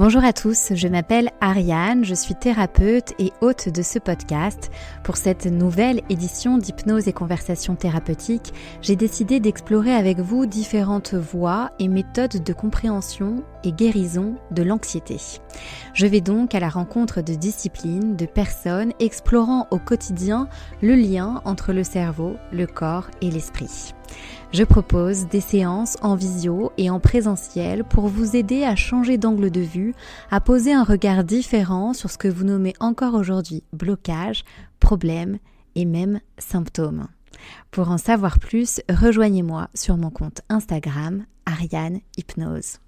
Bonjour à tous, je m'appelle Ariane, je suis thérapeute et hôte de ce podcast. Pour cette nouvelle édition d'Hypnose et Conversations thérapeutiques, j'ai décidé d'explorer avec vous différentes voies et méthodes de compréhension et guérison de l'anxiété. Je vais donc à la rencontre de disciplines, de personnes explorant au quotidien le lien entre le cerveau, le corps et l'esprit. Je propose des séances en visio et en présentiel pour vous aider à changer d'angle de vue, à poser un regard différent sur ce que vous nommez encore aujourd'hui blocage, problème et même symptômes. Pour en savoir plus, rejoignez-moi sur mon compte Instagram, Ariane Hypnose.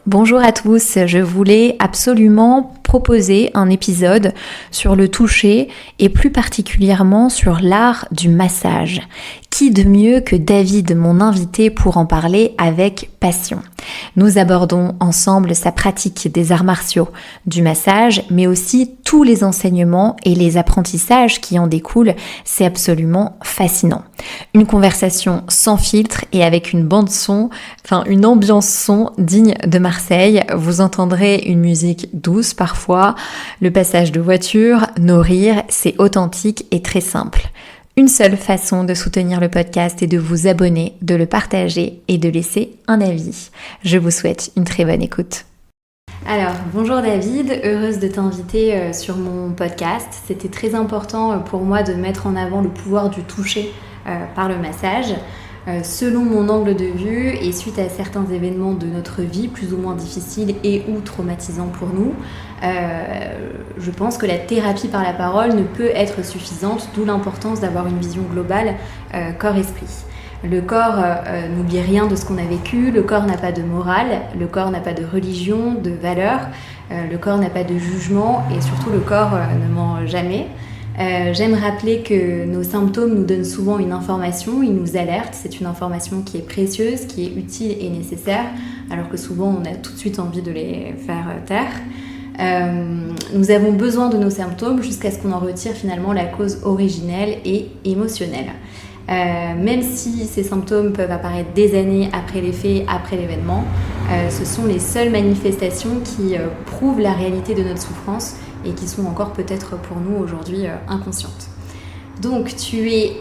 Bonjour à tous, je voulais absolument proposer un épisode sur le toucher et plus particulièrement sur l'art du massage. Qui de mieux que David, mon invité, pour en parler avec passion. Nous abordons ensemble sa pratique des arts martiaux, du massage, mais aussi tous les enseignements et les apprentissages qui en découlent. C'est absolument fascinant. Une conversation sans filtre et avec une bande son, une ambiance son digne de Marseille. Vous entendrez une musique douce parfois, le passage de voiture, nos rires, c'est authentique et très simple. Une seule façon de soutenir le podcast est de vous abonner, de le partager et de laisser un avis. Je vous souhaite une très bonne écoute. Alors, bonjour David, heureuse de t'inviter sur mon podcast. C'était très important pour moi de mettre en avant le pouvoir du toucher par le massage. Selon mon angle de vue et suite à certains événements de notre vie plus ou moins difficiles et ou traumatisants pour nous, je pense que la thérapie par la parole ne peut être suffisante, d'où l'importance d'avoir une vision globale corps-esprit. Le corps n'oublie rien de ce qu'on a vécu, le corps n'a pas de morale, le corps n'a pas de religion, de valeur, le corps n'a pas de jugement et surtout le corps ne ment jamais. J'aime rappeler que nos symptômes nous donnent souvent une information, ils nous alertent, c'est une information qui est précieuse, qui est utile et nécessaire, alors que souvent on a tout de suite envie de les faire taire. Nous avons besoin de nos symptômes jusqu'à ce qu'on en retire finalement la cause originelle et émotionnelle. Même si ces symptômes peuvent apparaître des années après les faits, après l'événement, ce sont les seules manifestations qui prouvent la réalité de notre souffrance et qui sont encore peut-être pour nous aujourd'hui inconscientes. Donc tu es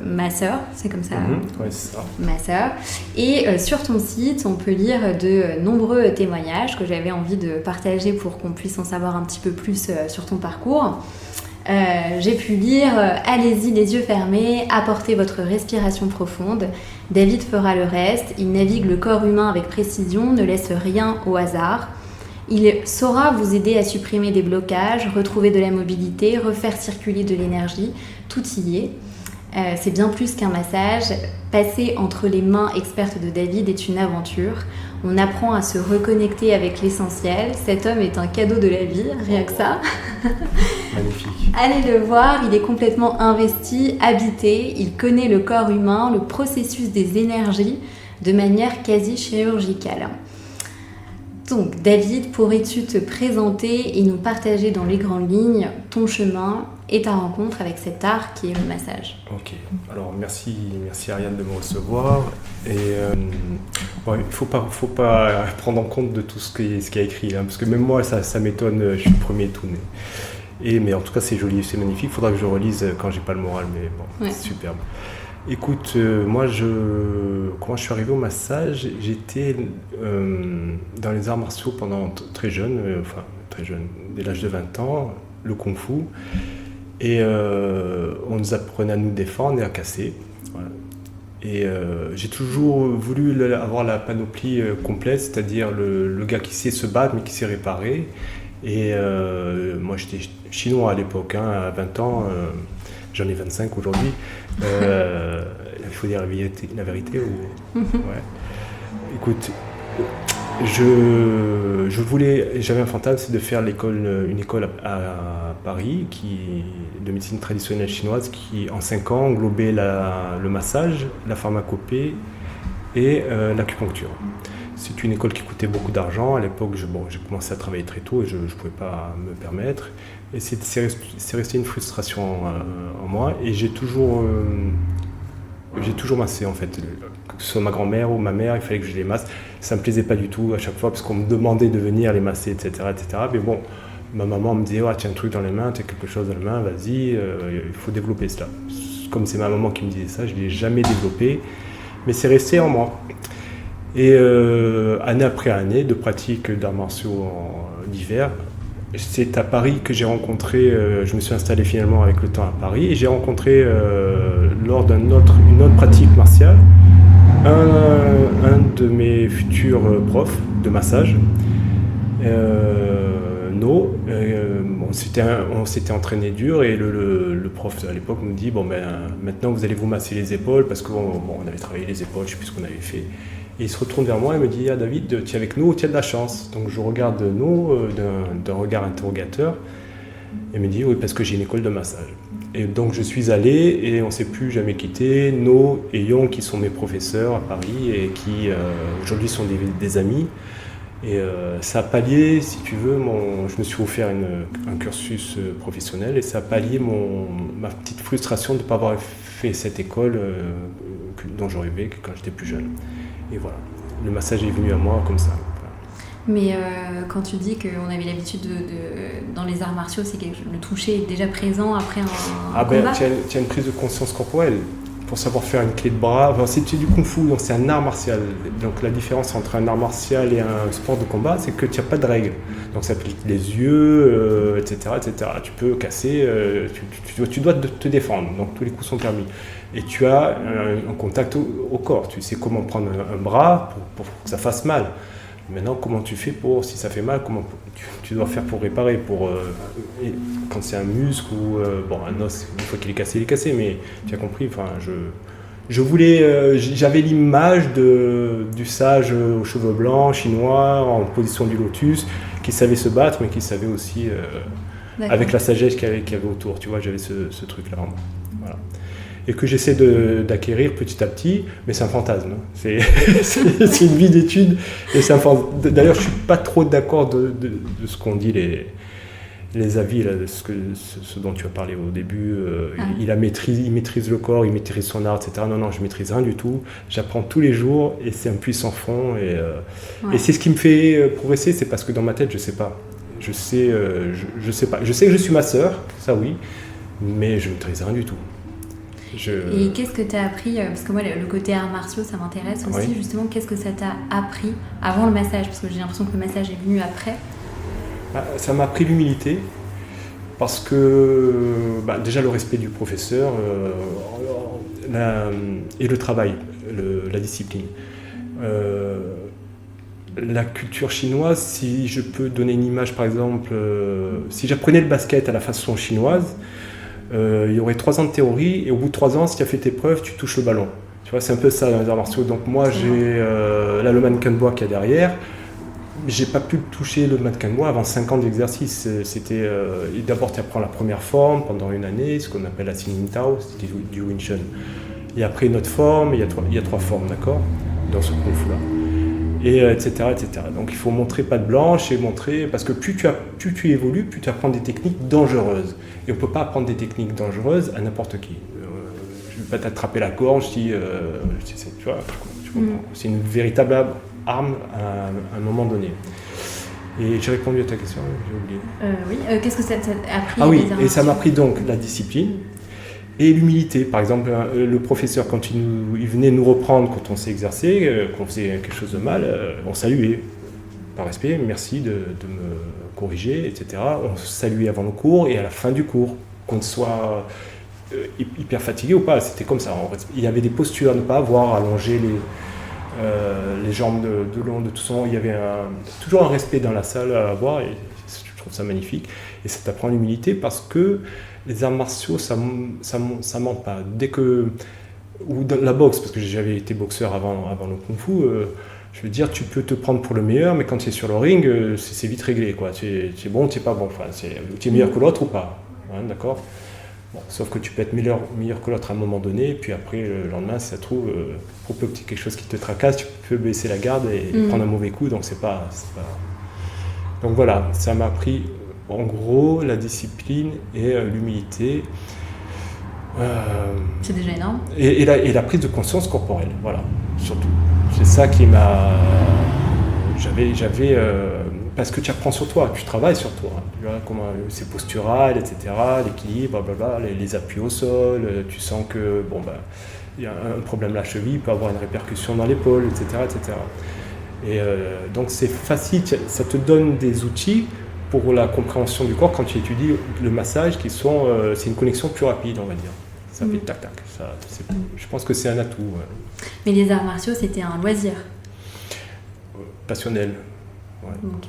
ma sœur, c'est comme ça Oui, c'est ça. Ma sœur. Et sur ton site, on peut lire de nombreux témoignages que j'avais envie de partager pour qu'on puisse en savoir un petit peu plus sur ton parcours. J'ai pu lire « Allez-y les yeux fermés, apportez votre respiration profonde. David fera le reste. Il navigue le corps humain avec précision, ne laisse rien au hasard. Il saura vous aider à supprimer des blocages, retrouver de la mobilité, refaire circuler de l'énergie. Tout y est. C'est bien plus qu'un massage. Passer entre les mains expertes de David est une aventure. On apprend à se reconnecter avec l'essentiel. Cet homme est un cadeau de la vie, rien que ça. Magnifique. Allez le voir, il est complètement investi, habité. Il connaît le corps humain, le processus des énergies de manière quasi chirurgicale. Donc David, pourrais-tu te présenter et nous partager dans les grandes lignes ton chemin et ta rencontre avec cet art qui est le massage? Ok, alors merci Ariane de me recevoir. Et il faut pas prendre en compte de tout ce qu'il y a écrit, parce que même moi ça m'étonne, je suis le premier étonné. Mais en tout cas c'est joli, c'est magnifique, il faudra que je relise quand j'ai pas le moral, mais bon, ouais. C'est superbe. Écoute, moi, quand je suis arrivé au massage, j'étais dans les arts martiaux pendant très jeune, dès l'âge de 20 ans, le kung-fu. Et on nous apprenait à nous défendre et à casser. Voilà. Et j'ai toujours voulu avoir la panoplie complète, c'est-à-dire le gars qui sait se battre mais qui sait réparer. Et moi, j'étais chinois à l'époque, à 20 ans. J'en ai 25 aujourd'hui. Il faut dire la vérité ou... Ouais. Écoute, j'avais un fantasme, c'est de faire une école à Paris de médecine traditionnelle chinoise qui, en 5 ans, englobait le massage, la pharmacopée et l'acupuncture. C'est une école qui coûtait beaucoup d'argent. À l'époque, j'ai commencé à travailler très tôt et je ne pouvais pas me permettre. Et c'est resté une frustration en moi. Et j'ai toujours massé, en fait. Que ce soit ma grand-mère ou ma mère, il fallait que je les masse. Ça me plaisait pas du tout à chaque fois parce qu'on me demandait de venir les masser, etc., etc. Mais bon, ma maman me disait, ouais, tu as un truc dans les mains, tu as quelque chose dans les mains, vas-y, il faut développer cela. Comme c'est ma maman qui me disait ça, je ne l'ai jamais développé, mais c'est resté en moi. Et année après année de pratique d'arts martiaux d'hiver, c'est à Paris que j'ai rencontré, je me suis installé finalement avec le temps à Paris, et j'ai rencontré lors d'une autre pratique martiale, un de mes futurs profs de massage, on s'était entraîné dur et le prof à l'époque nous dit maintenant vous allez vous masser les épaules parce qu'on avait travaillé les épaules, je sais plus ce qu'on avait fait. Et il se retourne vers moi et me dit David, tu es avec nous, tu as de la chance. Donc je regarde d'un regard interrogateur et me dit oui parce que j'ai une école de massage. Et donc je suis allé et on ne s'est plus jamais quitté. No et Young qui sont mes professeurs à Paris et qui aujourd'hui sont des amis. Et ça a pallié, si tu veux, je me suis offert un cursus professionnel et ça a pallié ma petite frustration de ne pas avoir fait cette école dont je rêvais quand j'étais plus jeune. Et voilà, le massage est venu à moi comme ça. Mais quand tu dis qu'on avait l'habitude dans les arts martiaux, c'est que le toucher est déjà présent après un combat. Tu as une prise de conscience corporelle. Pour savoir faire une clé de bras, c'est du kung-fu, donc c'est un art martial. Donc la différence entre un art martial et un sport de combat, c'est que tu n'as pas de règles. Donc ça applique les yeux, etc., etc. Tu peux casser, tu dois te défendre, donc tous les coups sont permis. Et tu as un contact au corps, tu sais comment prendre un bras pour que ça fasse mal. Maintenant, comment tu fais si ça fait mal, comment tu dois faire pour réparer, quand c'est un muscle ou un os, une fois qu'il est cassé, il est cassé, mais tu as compris, j'avais l'image du sage aux cheveux blancs, chinois, en position du lotus, qui savait se battre, mais qui savait aussi, avec la sagesse qu'il y avait autour, tu vois, j'avais ce truc-là en moi. Voilà. Et que j'essaie d'acquérir petit à petit, mais c'est un fantasme. C'est une vie d'étude. Et d'ailleurs, je ne suis pas trop d'accord de ce qu'ont dit les avis, là, de ce dont tu as parlé au début. Il maîtrise le corps, il maîtrise son art, etc. Non, je ne maîtrise rien du tout. J'apprends tous les jours et c'est un puits sans fond. Et c'est ce qui me fait progresser, c'est parce que dans ma tête, je ne sais pas. Je sais pas. Je sais que je suis masseur, ça oui, mais je ne maîtrise rien du tout. Et qu'est-ce que tu as appris, parce que moi le côté arts martiaux ça m'intéresse aussi, oui. Justement, qu'est-ce que ça t'a appris avant le massage, parce que j'ai l'impression que le massage est venu après. Ça m'a appris l'humilité, parce que déjà le respect du professeur et le travail, la discipline. La culture chinoise, si je peux donner une image par exemple, si j'apprenais le basket à la façon chinoise, il y aurait 3 ans de théorie et au bout de 3 ans, si tu as fait tes preuves, tu touches le ballon. Tu vois, c'est un peu ça dans les arts martiaux. Donc moi, j'ai là le mannequin de bois qu'il y a derrière. J'ai pas pu toucher le mannequin de bois avant 5 ans d'exercice. C'était d'abord tu apprends la première forme pendant une année, ce qu'on appelle la Sinin Tao, c'était du Wing Chun. Et après une autre forme, il y a 3 formes, d'accord, dans ce kung-fu là. Et etc., etc. Donc il faut montrer patte blanche et montrer, parce que plus tu évolues, plus tu apprends des techniques dangereuses. Et on ne peut pas apprendre des techniques dangereuses à n'importe qui. Je ne vais pas t'attraper la gorge si tu vois, tu comprends. C'est une véritable arme à un moment donné. Et j'ai répondu à ta question, j'ai oublié. Oui, qu'est-ce que ça t'a appris? Ah oui, et ça m'a appris donc la discipline et l'humilité. Par exemple, le professeur, quand il venait nous reprendre quand on s'est exercé, qu'on faisait quelque chose de mal, on saluait, par respect, merci de me corriger, etc. On saluait avant le cours et à la fin du cours, qu'on soit hyper fatigué ou pas, c'était comme ça. Il y avait des postures à ne pas avoir, allonger les jambes de long, de tout son. Il y avait toujours un respect dans la salle à avoir et je trouve ça magnifique. Et ça t'apprend l'humilité parce que les arts martiaux, ça ment pas. Ou dans la boxe, parce que j'avais été boxeur avant le kung-fu, je veux dire, tu peux te prendre pour le meilleur, mais quand tu es sur le ring, c'est vite réglé, quoi. Tu es bon, tu n'es pas bon. Enfin, tu es meilleur que l'autre ou pas, hein, d'accord. Bon, sauf que tu peux être meilleur que l'autre à un moment donné, puis après, le lendemain, si ça se trouve, pour peu qu'il y ait quelque chose qui te tracasse, tu peux baisser la garde et prendre un mauvais coup, donc c'est pas... Donc voilà, ça m'a appris... En gros, la discipline et l'humilité. C'est déjà énorme. Et la prise de conscience corporelle, voilà, surtout. C'est ça qui m'a parce que tu apprends sur toi, tu travailles sur toi. Tu vois, comment c'est postural, etc., l'équilibre, blablabla, les appuis au sol, tu sens que, il y a un problème à la cheville, il peut avoir une répercussion dans l'épaule, etc., etc. Et donc c'est facile, ça te donne des outils pour la compréhension du corps quand tu étudies le massage, c'est une connexion plus rapide, on va dire. Ça fait tac-tac. Je pense que c'est un atout. Mais les arts martiaux, c'était un loisir. Passionnel. Ouais. Donc,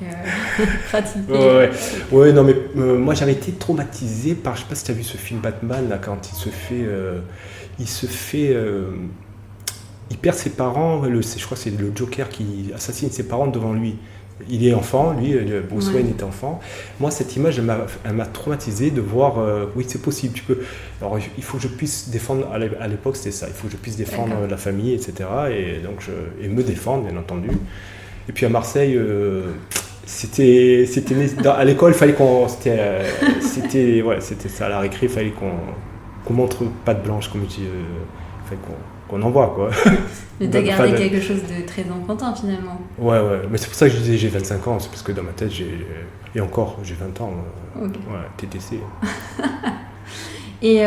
pratiqué. Ouais, non, mais moi j'avais été traumatisé par, je sais pas si tu as vu ce film Batman, là, quand il perd ses parents, je crois que c'est le Joker qui assassine ses parents devant lui. Il est enfant, lui, Bruce Wayne est enfant. Moi, cette image, elle m'a traumatisé de voir, oui, c'est possible, tu peux. Alors, il faut que je puisse défendre, à l'époque, c'était ça, il faut que je puisse défendre la famille, etc. Et me défendre, bien entendu. Et puis à Marseille, à l'école, il fallait c'était ça, à la récré, il fallait qu'on montre patte blanche, comme je dis, il fallait qu'on envoie, quoi. Mais t'as gardé quelque chose de très enfantin, finalement. Ouais, mais c'est pour ça que je disais j'ai 25 ans, c'est parce que dans ma tête, j'ai 20 ans. Okay. Ouais, TTC. Et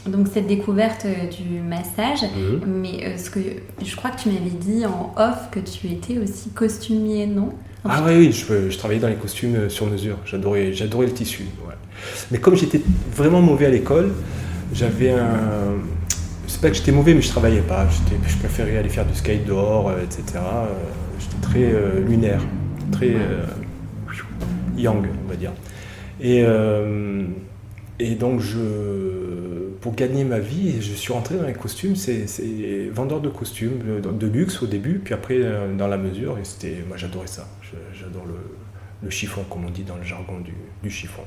donc cette découverte du massage, mais je crois que tu m'avais dit en off que tu étais aussi costumier, non? Oui, je travaillais dans les costumes sur mesure, j'adorais le tissu. Ouais. Mais comme j'étais vraiment mauvais à l'école, j'avais c'est pas que j'étais mauvais, mais je travaillais pas, je préférais aller faire du skate dehors, etc. J'étais très lunaire, très yang, on va dire. Et donc, pour gagner ma vie, je suis rentré dans les costumes, c'est vendeur de costumes, de luxe au début, puis après dans la mesure, et moi j'adorais ça. J'adore le chiffon, comme on dit dans le jargon du chiffon.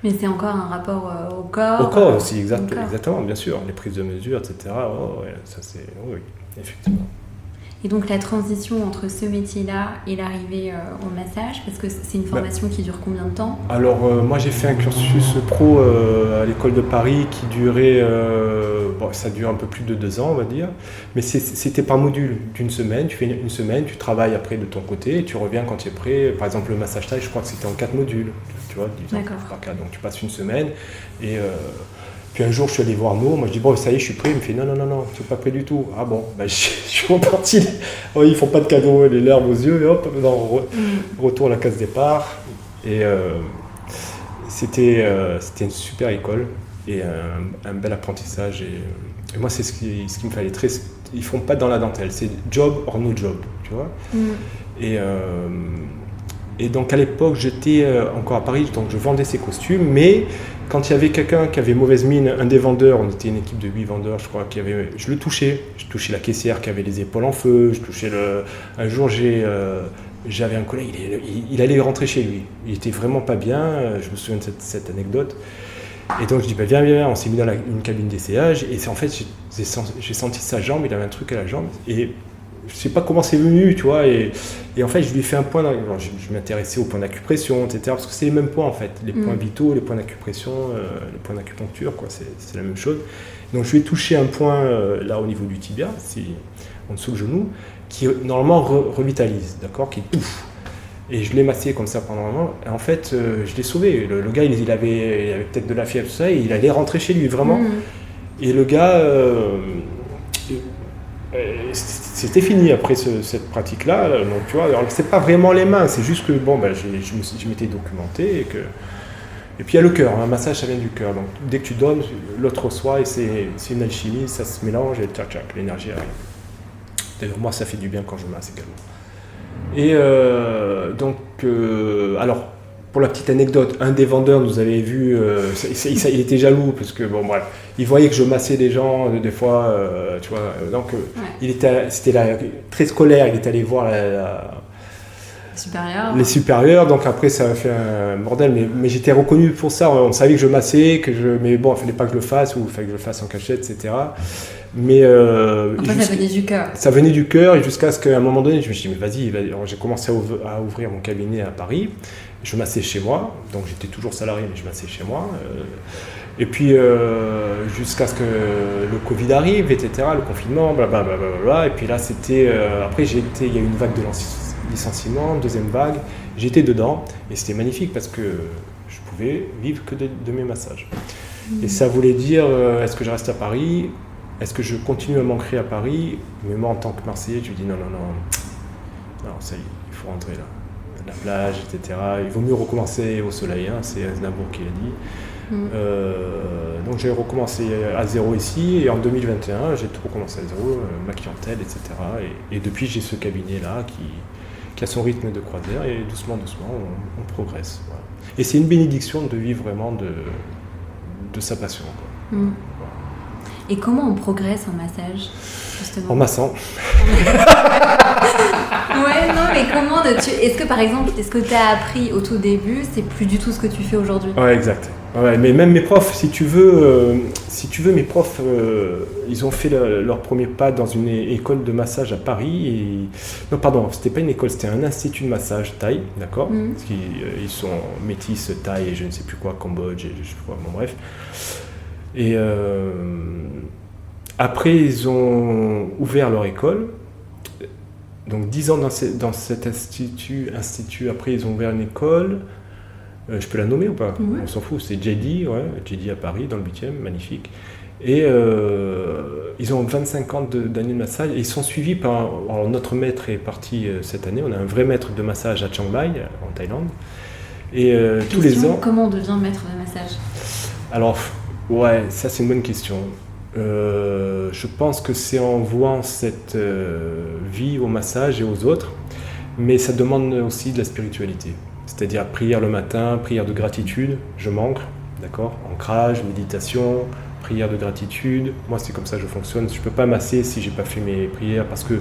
Mais c'est encore un rapport au corps. Au corps aussi, exactement, bien sûr. Les prises de mesure, etc. Oui, effectivement. Et donc la transition entre ce métier-là et l'arrivée au massage, parce que c'est une formation qui dure combien de temps? Alors moi j'ai fait un cursus pro à l'école de Paris qui durait, ça dure un peu plus de 2 ans on va dire, mais c'était par module d'une semaine, tu fais une semaine, tu travailles après de ton côté et tu reviens quand tu es prêt. Par exemple le massage taille, je crois que c'était en 4 modules, tu vois, par cas. Donc tu passes une semaine et... Puis un jour, je suis allé voir Mo, moi je dis bon, ça y est, je suis prêt. Il me fait non, tu n'es pas prêt du tout. Ah bon, je suis reparti. Ils ne font pas de cadeaux, les larmes aux yeux, et hop, retour à la case départ. Et c'était une super école et un bel apprentissage. Et moi, c'est ce qui me fallait. Ils ne font pas dans la dentelle, c'est job or no job, tu vois. Et donc à l'époque, j'étais encore à Paris, donc je vendais ces costumes, mais quand il y avait quelqu'un qui avait mauvaise mine, un des vendeurs, on était une équipe de 8 vendeurs, je crois, je le touchais. Je touchais la caissière qui avait les épaules en feu, je touchais un jour, j'avais un collègue, il allait rentrer chez lui. Il était vraiment pas bien, je me souviens de cette anecdote. Et donc je dis, viens, on s'est mis dans une cabine d'essayage, et en fait, j'ai senti sa jambe, il avait un truc à la jambe, et je sais pas comment c'est venu, tu vois, et en fait je lui ai fait un point, je m'intéressais aux points d'acupression, etc., parce que c'est les mêmes points en fait, les points vitaux, les points d'acupression, les points d'acupuncture, quoi, c'est la même chose. Donc je lui ai touché un point là au niveau du tibia, en dessous le genou, qui normalement revitalise, d'accord, qui touffe. Et je l'ai massé comme ça pendant un moment, et en fait je l'ai sauvé. Le gars il avait peut-être de la fièvre, tout ça, et il allait rentrer chez lui, vraiment. Et le gars... c'était fini après cette pratique-là, donc tu vois, alors c'est pas vraiment les mains, c'est juste que je m'étais documenté et puis il y a le cœur, un massage ça vient du cœur, donc dès que tu donnes, l'autre reçoit et c'est une alchimie, ça se mélange et tchac, l'énergie arrive. D'ailleurs moi ça fait du bien quand je masse également. Et alors pour la petite anecdote, un des vendeurs nous avait vu, il était jaloux parce que il voyait que je massais des gens des fois, tu vois. Donc c'était très scolaire, il était allé voir les supérieurs. Donc après ça a fait un bordel, mais j'étais reconnu pour ça. On savait que je massais, mais bon, il fallait pas que je le fasse ou il fallait que je le fasse en cachette, etc. Mais après, ça venait du cœur. Ça venait du cœur et jusqu'à ce qu'à un moment donné, je me suis dit mais vas-y. Alors, j'ai commencé à ouvrir mon cabinet à Paris. Je massais chez moi, donc j'étais toujours salarié, mais je massais chez moi. Et puis jusqu'à ce que le Covid arrive, etc., le confinement, blablabla. Et puis là, c'était. Après, il y a eu une vague de licenciement, deuxième vague. J'étais dedans et c'était magnifique parce que je pouvais vivre que de mes massages. Et ça voulait dire, est-ce que je reste à Paris? Est-ce que je continue à m'ancrer à Paris? Mais moi, en tant que Marseillais, je me dis non, ça y est, il faut rentrer là. La plage, etc. Il vaut mieux recommencer au soleil, hein, c'est Aznavour qui l'a dit. Donc j'ai recommencé à zéro ici et en 2021 j'ai tout recommencé à zéro, ma clientèle, etc. Et depuis j'ai ce cabinet là qui a son rythme de croisière et doucement on progresse. Voilà. Et c'est une bénédiction de vivre vraiment de sa passion. Quoi. Voilà. Et comment on progresse en massage justement? En massant. Ouais, non, mais comment est-ce que par exemple, ce que tu as appris au tout début, c'est plus du tout ce que tu fais aujourd'hui? Ouais, exact. Ouais, mais même mes profs, si tu veux, mes profs, ils ont fait leur premier pas dans une école de massage à Paris. Non, pardon, c'était pas une école, c'était un institut de massage thaï, d'accord? Parce qu'ils sont métis thaï et je ne sais plus quoi, Cambodge, et je sais plus quoi, bon bref. Et après, ils ont ouvert leur école. Donc 10 ans dans cet institut, après ils ont ouvert une école. Je peux la nommer ou pas? On s'en fout, c'est JD, JD à Paris, dans le 8e, magnifique. Et ils ont 25 ans d'années de massage et ils sont suivis par... Alors notre maître est parti cette année, on a un vrai maître de massage à Chiang Mai, en Thaïlande. Et tous les ans... Comment on devient maître de massage? Alors, ouais, ça c'est une bonne question. Je pense que c'est en vouant cette vie au massage et aux autres, mais ça demande aussi de la spiritualité. C'est-à-dire prière le matin, prière de gratitude, je m'ancre, d'accord? Ancrage, méditation, prière de gratitude. Moi, c'est comme ça que je fonctionne. Je ne peux pas masser si je n'ai pas fait mes prières parce que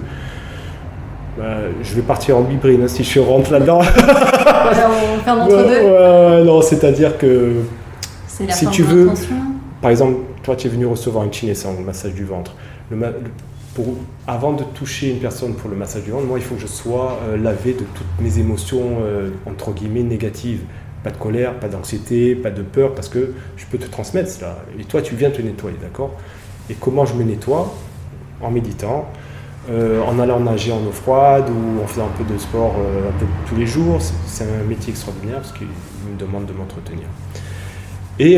je vais partir en bibrine si je rentre là-dedans. On va faire d'entre-deux. Non, c'est-à-dire que si tu veux, par exemple, toi, tu es venu recevoir un chinesang, le massage du ventre. Avant de toucher une personne pour le massage du ventre, moi, il faut que je sois lavé de toutes mes émotions, entre guillemets, négatives. Pas de colère, pas d'anxiété, pas de peur, parce que je peux te transmettre cela. Et toi, tu viens te nettoyer, d'accord? Et comment je me nettoie? En méditant, en allant nager en eau froide ou en faisant un peu de sport un peu tous les jours. C'est un métier extraordinaire parce qu'il me demande de m'entretenir. Et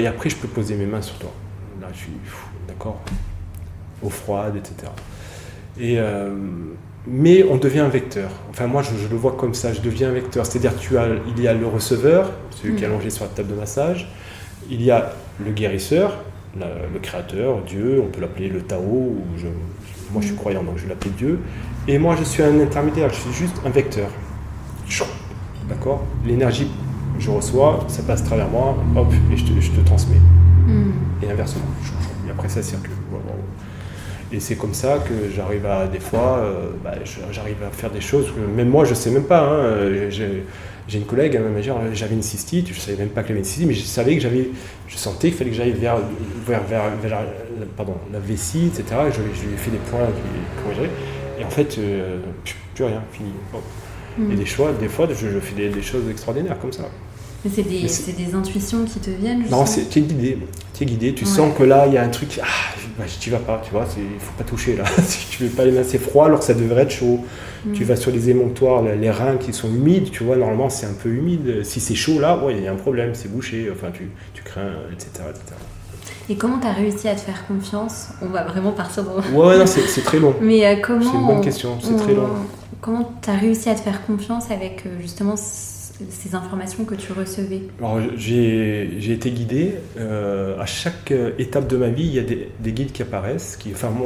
après, je peux poser mes mains sur toi. Là, je suis d'accord, eau froide, etc. Mais on devient un vecteur. Enfin, moi, je le vois comme ça. Je deviens un vecteur. C'est-à-dire, il y a le receveur, celui qui est allongé sur la table de massage. Il y a le guérisseur, le créateur, Dieu. On peut l'appeler le Tao. Moi, je suis croyant, donc je vais l'appeler Dieu. Et moi, je suis un intermédiaire. Je suis juste un vecteur. D'accord? L'énergie, je reçois, ça passe à travers moi, hop, et je te transmets. Et inversement. Et après, ça circule. Et c'est comme ça que j'arrive à, des fois, j'arrive à faire des choses que même moi, je ne sais même pas. Hein. J'ai une collègue, elle m'a dit, j'avais une cystite, je ne savais même pas que j'avais une cystite, mais je sentais qu'il fallait que j'aille vers la vessie, etc. Et je lui ai fait des points corrigés. Et en fait, plus rien, fini. Bon. Et des fois, je fais des choses extraordinaires comme ça. Mais c'est des intuitions qui te viennent justement. Non, tu es guidé, tu sens que là, il y a un truc, tu vas pas, tu vois, il faut pas toucher là. Si tu veux pas les mains, c'est froid alors que ça devrait être chaud. Tu vas sur les émonctoires, les reins qui sont humides, tu vois, normalement c'est un peu humide. Si c'est chaud là, il y a un problème, c'est bouché, enfin tu crains, etc. Et comment tu as réussi à te faire confiance? On va vraiment partir dans... Ouais, non, c'est très long. Mais comment... C'est une bonne question, c'est très long. Comment tu as réussi à te faire confiance avec justement ces informations que tu recevais? Alors, j'ai été guidé. À chaque étape de ma vie, il y a des guides qui apparaissent.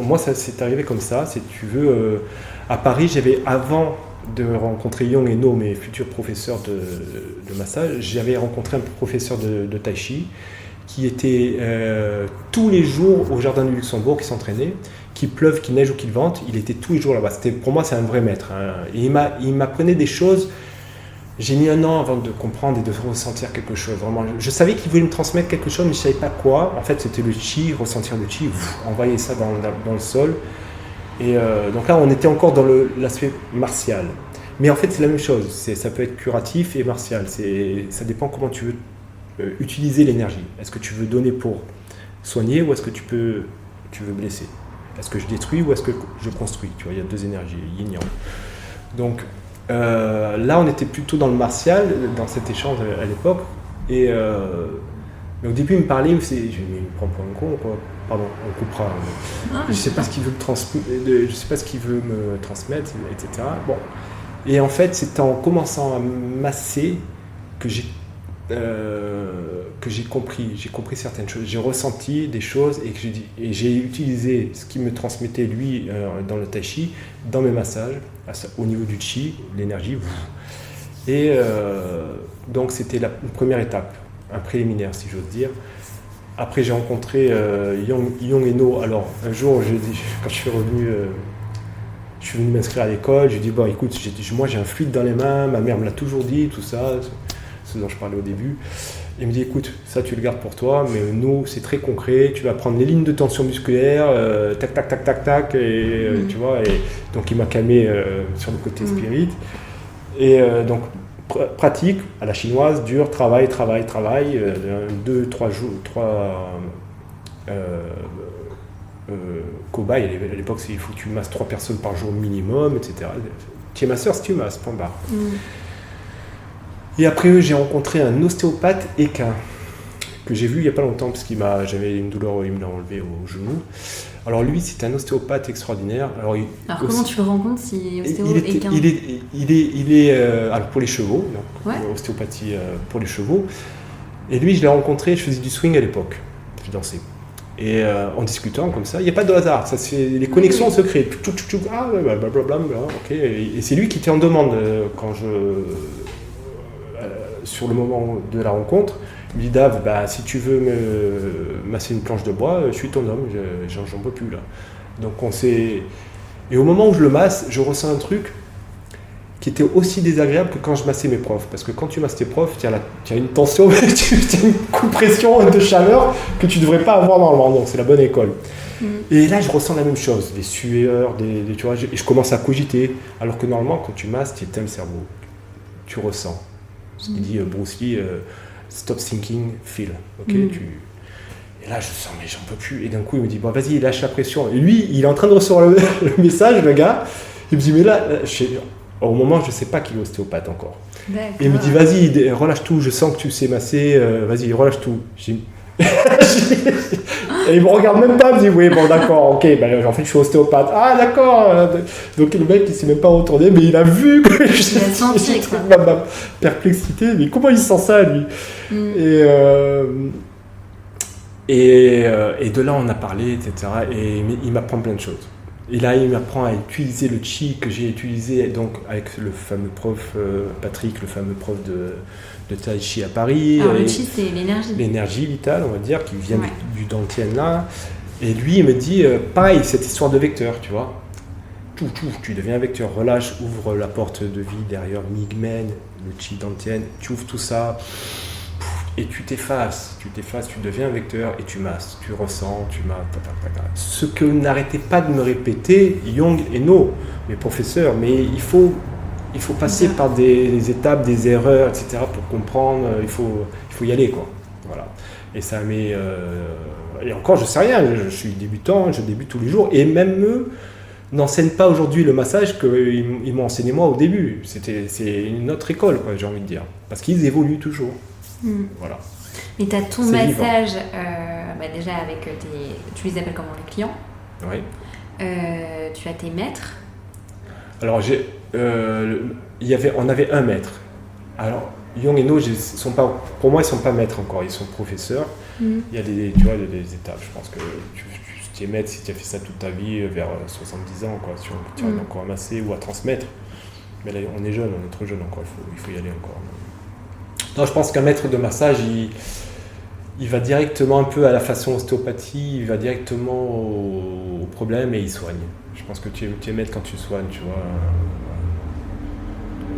Moi, ça s'est arrivé comme ça. Si tu veux, à Paris, avant de rencontrer Yong et No, mes futurs professeurs de massage, j'avais rencontré un professeur de tai chi qui était tous les jours au Jardin du Luxembourg, qui s'entraînait, qu'il pleuve, qu'il neige ou qu'il vente, il était tous les jours là-bas. Pour moi, c'est un vrai maître. Hein. Et il m'apprenait des choses. J'ai mis 1 an avant de comprendre et de ressentir quelque chose. Vraiment, je savais qu'il voulait me transmettre quelque chose, mais je ne savais pas quoi. En fait, c'était le chi, ressentir le chi, envoyer ça dans le sol. Et donc là, on était encore dans l'aspect martial. Mais en fait, c'est la même chose. Ça peut être curatif et martial. Ça dépend comment tu veux utiliser l'énergie. Est-ce que tu veux donner pour soigner ou est-ce que tu veux blesser? Est-ce que je détruis ou est-ce que je construis? Tu vois, il y a 2 énergies, yin yang. Donc, là, on était plutôt dans le martial, dans cet échange à l'époque. Et mais au début, il me parlait, il me prend pour un con, quoi. Pardon, on coupera. Je ne sais pas ce qu'il veut me transmettre, etc. Bon. Et en fait, c'est en commençant à masser que j'ai compris certaines choses. J'ai ressenti des choses et j'ai utilisé ce qu'il me transmettait lui dans le tai chi, dans mes massages, au niveau du chi, l'énergie. Et donc c'était une première étape, un préliminaire si j'ose dire. Après j'ai rencontré Yong et No. Alors un jour, quand je suis venu m'inscrire à l'école, je lui ai dit bon écoute, moi j'ai un fluide dans les mains, ma mère me l'a toujours dit, tout ça, ce dont je parlais au début. Il me dit écoute, ça tu le gardes pour toi, mais nous c'est très concret, tu vas prendre les lignes de tension musculaire, tac tac tac tac tac, et tu vois, et donc il m'a calmé sur le côté spirit. Et donc pratique à la chinoise, dur, travail, 2-3 jours, 3 cobayes, à l'époque il faut que tu masses 3 personnes par jour minimum, etc. Tu es masseur si tu masses, point barre. Et après eux, j'ai rencontré un ostéopathe équin que j'ai vu il n'y a pas longtemps parce j'avais une douleur, il me l'a enlevé au genou. Alors lui, c'est un ostéopathe extraordinaire. Alors comment tu le rencontres si ostéo équin? Il est alors pour les chevaux, donc, ostéopathie pour les chevaux. Et lui, je l'ai rencontré, je faisais du swing à l'époque, je dansais. Et en discutant comme ça, il n'y a pas de hasard, ça c'est les connexions se créent. Blablabla, ok. Et c'est lui qui était en demande sur le moment de la rencontre. Il me dit Dave, si tu veux me masser une planche de bois, je suis ton homme, j'en peux plus là. Donc et au moment où je le masse, je ressens un truc qui était aussi désagréable que quand je massais mes profs. Parce que quand tu masses tes profs, tu as une tension, tu as une compression de chaleur que tu ne devrais pas avoir normalement. Donc c'est la bonne école. Et là, je ressens la même chose, des sueurs, tu vois, et je commence à cogiter. Alors que normalement, quand tu masses, tu éteins le cerveau. Tu ressens. Ce qu'il dit Bruce Lee, stop thinking, feel. Okay, Et là, je sens, mais j'en peux plus. Et d'un coup, il me dit, bon, vas-y, lâche la pression. Et lui, il est en train de recevoir le message, le gars. Il me dit, mais là, au moment, je ne sais pas qu'il est ostéopathe encore. D'accord. Et il me dit, vas-y, relâche tout, je sens que tu sais masser, vas-y, relâche tout. Et il me regarde même pas, il me dit, oui, bon, d'accord, ok, en fait, je suis ostéopathe. Ah, d'accord. Donc le mec, il s'est même pas retourné, mais il a vu que il a senti ma perplexité. Mais comment il sent ça, lui? Et de là, on a parlé, etc. Et il m'apprend plein de choses. Et là, il m'apprend à utiliser le chi que j'ai utilisé donc avec le fameux prof Patrick, le fameux prof de Tai Chi à Paris. Alors le chi, c'est l'énergie. L'énergie vitale, on va dire, qui vient du Dantian là. Et lui, il me dit, pareil, cette histoire de vecteur, tu vois. Tu deviens un vecteur, relâche, ouvre la porte de vie derrière Migmen, le chi Dantian, tu ouvres tout ça. Et tu t'effaces, tu deviens un vecteur et tu masses, tu ressens, tu masses, ce que n'arrêtait pas de me répéter Yong et No, mes professeurs, mais il faut passer par des étapes, des erreurs, etc. pour comprendre, il faut y aller, quoi. Voilà. Et ça met... et encore, je sais rien, je suis débutant, je débute tous les jours, et même eux n'enseignent pas aujourd'hui le massage qu'ils m'ont enseigné moi au début. C'est une autre école, quoi, j'ai envie de dire, parce qu'ils évoluent toujours. Voilà. Mais tu as ton massage déjà avec tu les appelles comment, les clients? Oui. Tu as tes maîtres? Alors on avait un maître. Alors Yong et No, pour moi ils sont pas maîtres encore, ils sont professeurs. Il y a des étapes. Je pense que tu es maître si tu as fait ça toute ta vie, vers 70 ans, quoi, si tu arrives encore à masser ou à transmettre. Mais là on est jeune, on est trop jeune encore, il faut y aller encore. Non, je pense qu'un maître de massage, il va directement un peu à la façon ostéopathie, il va directement au problème et il soigne. Je pense que tu es maître quand tu soignes, tu vois.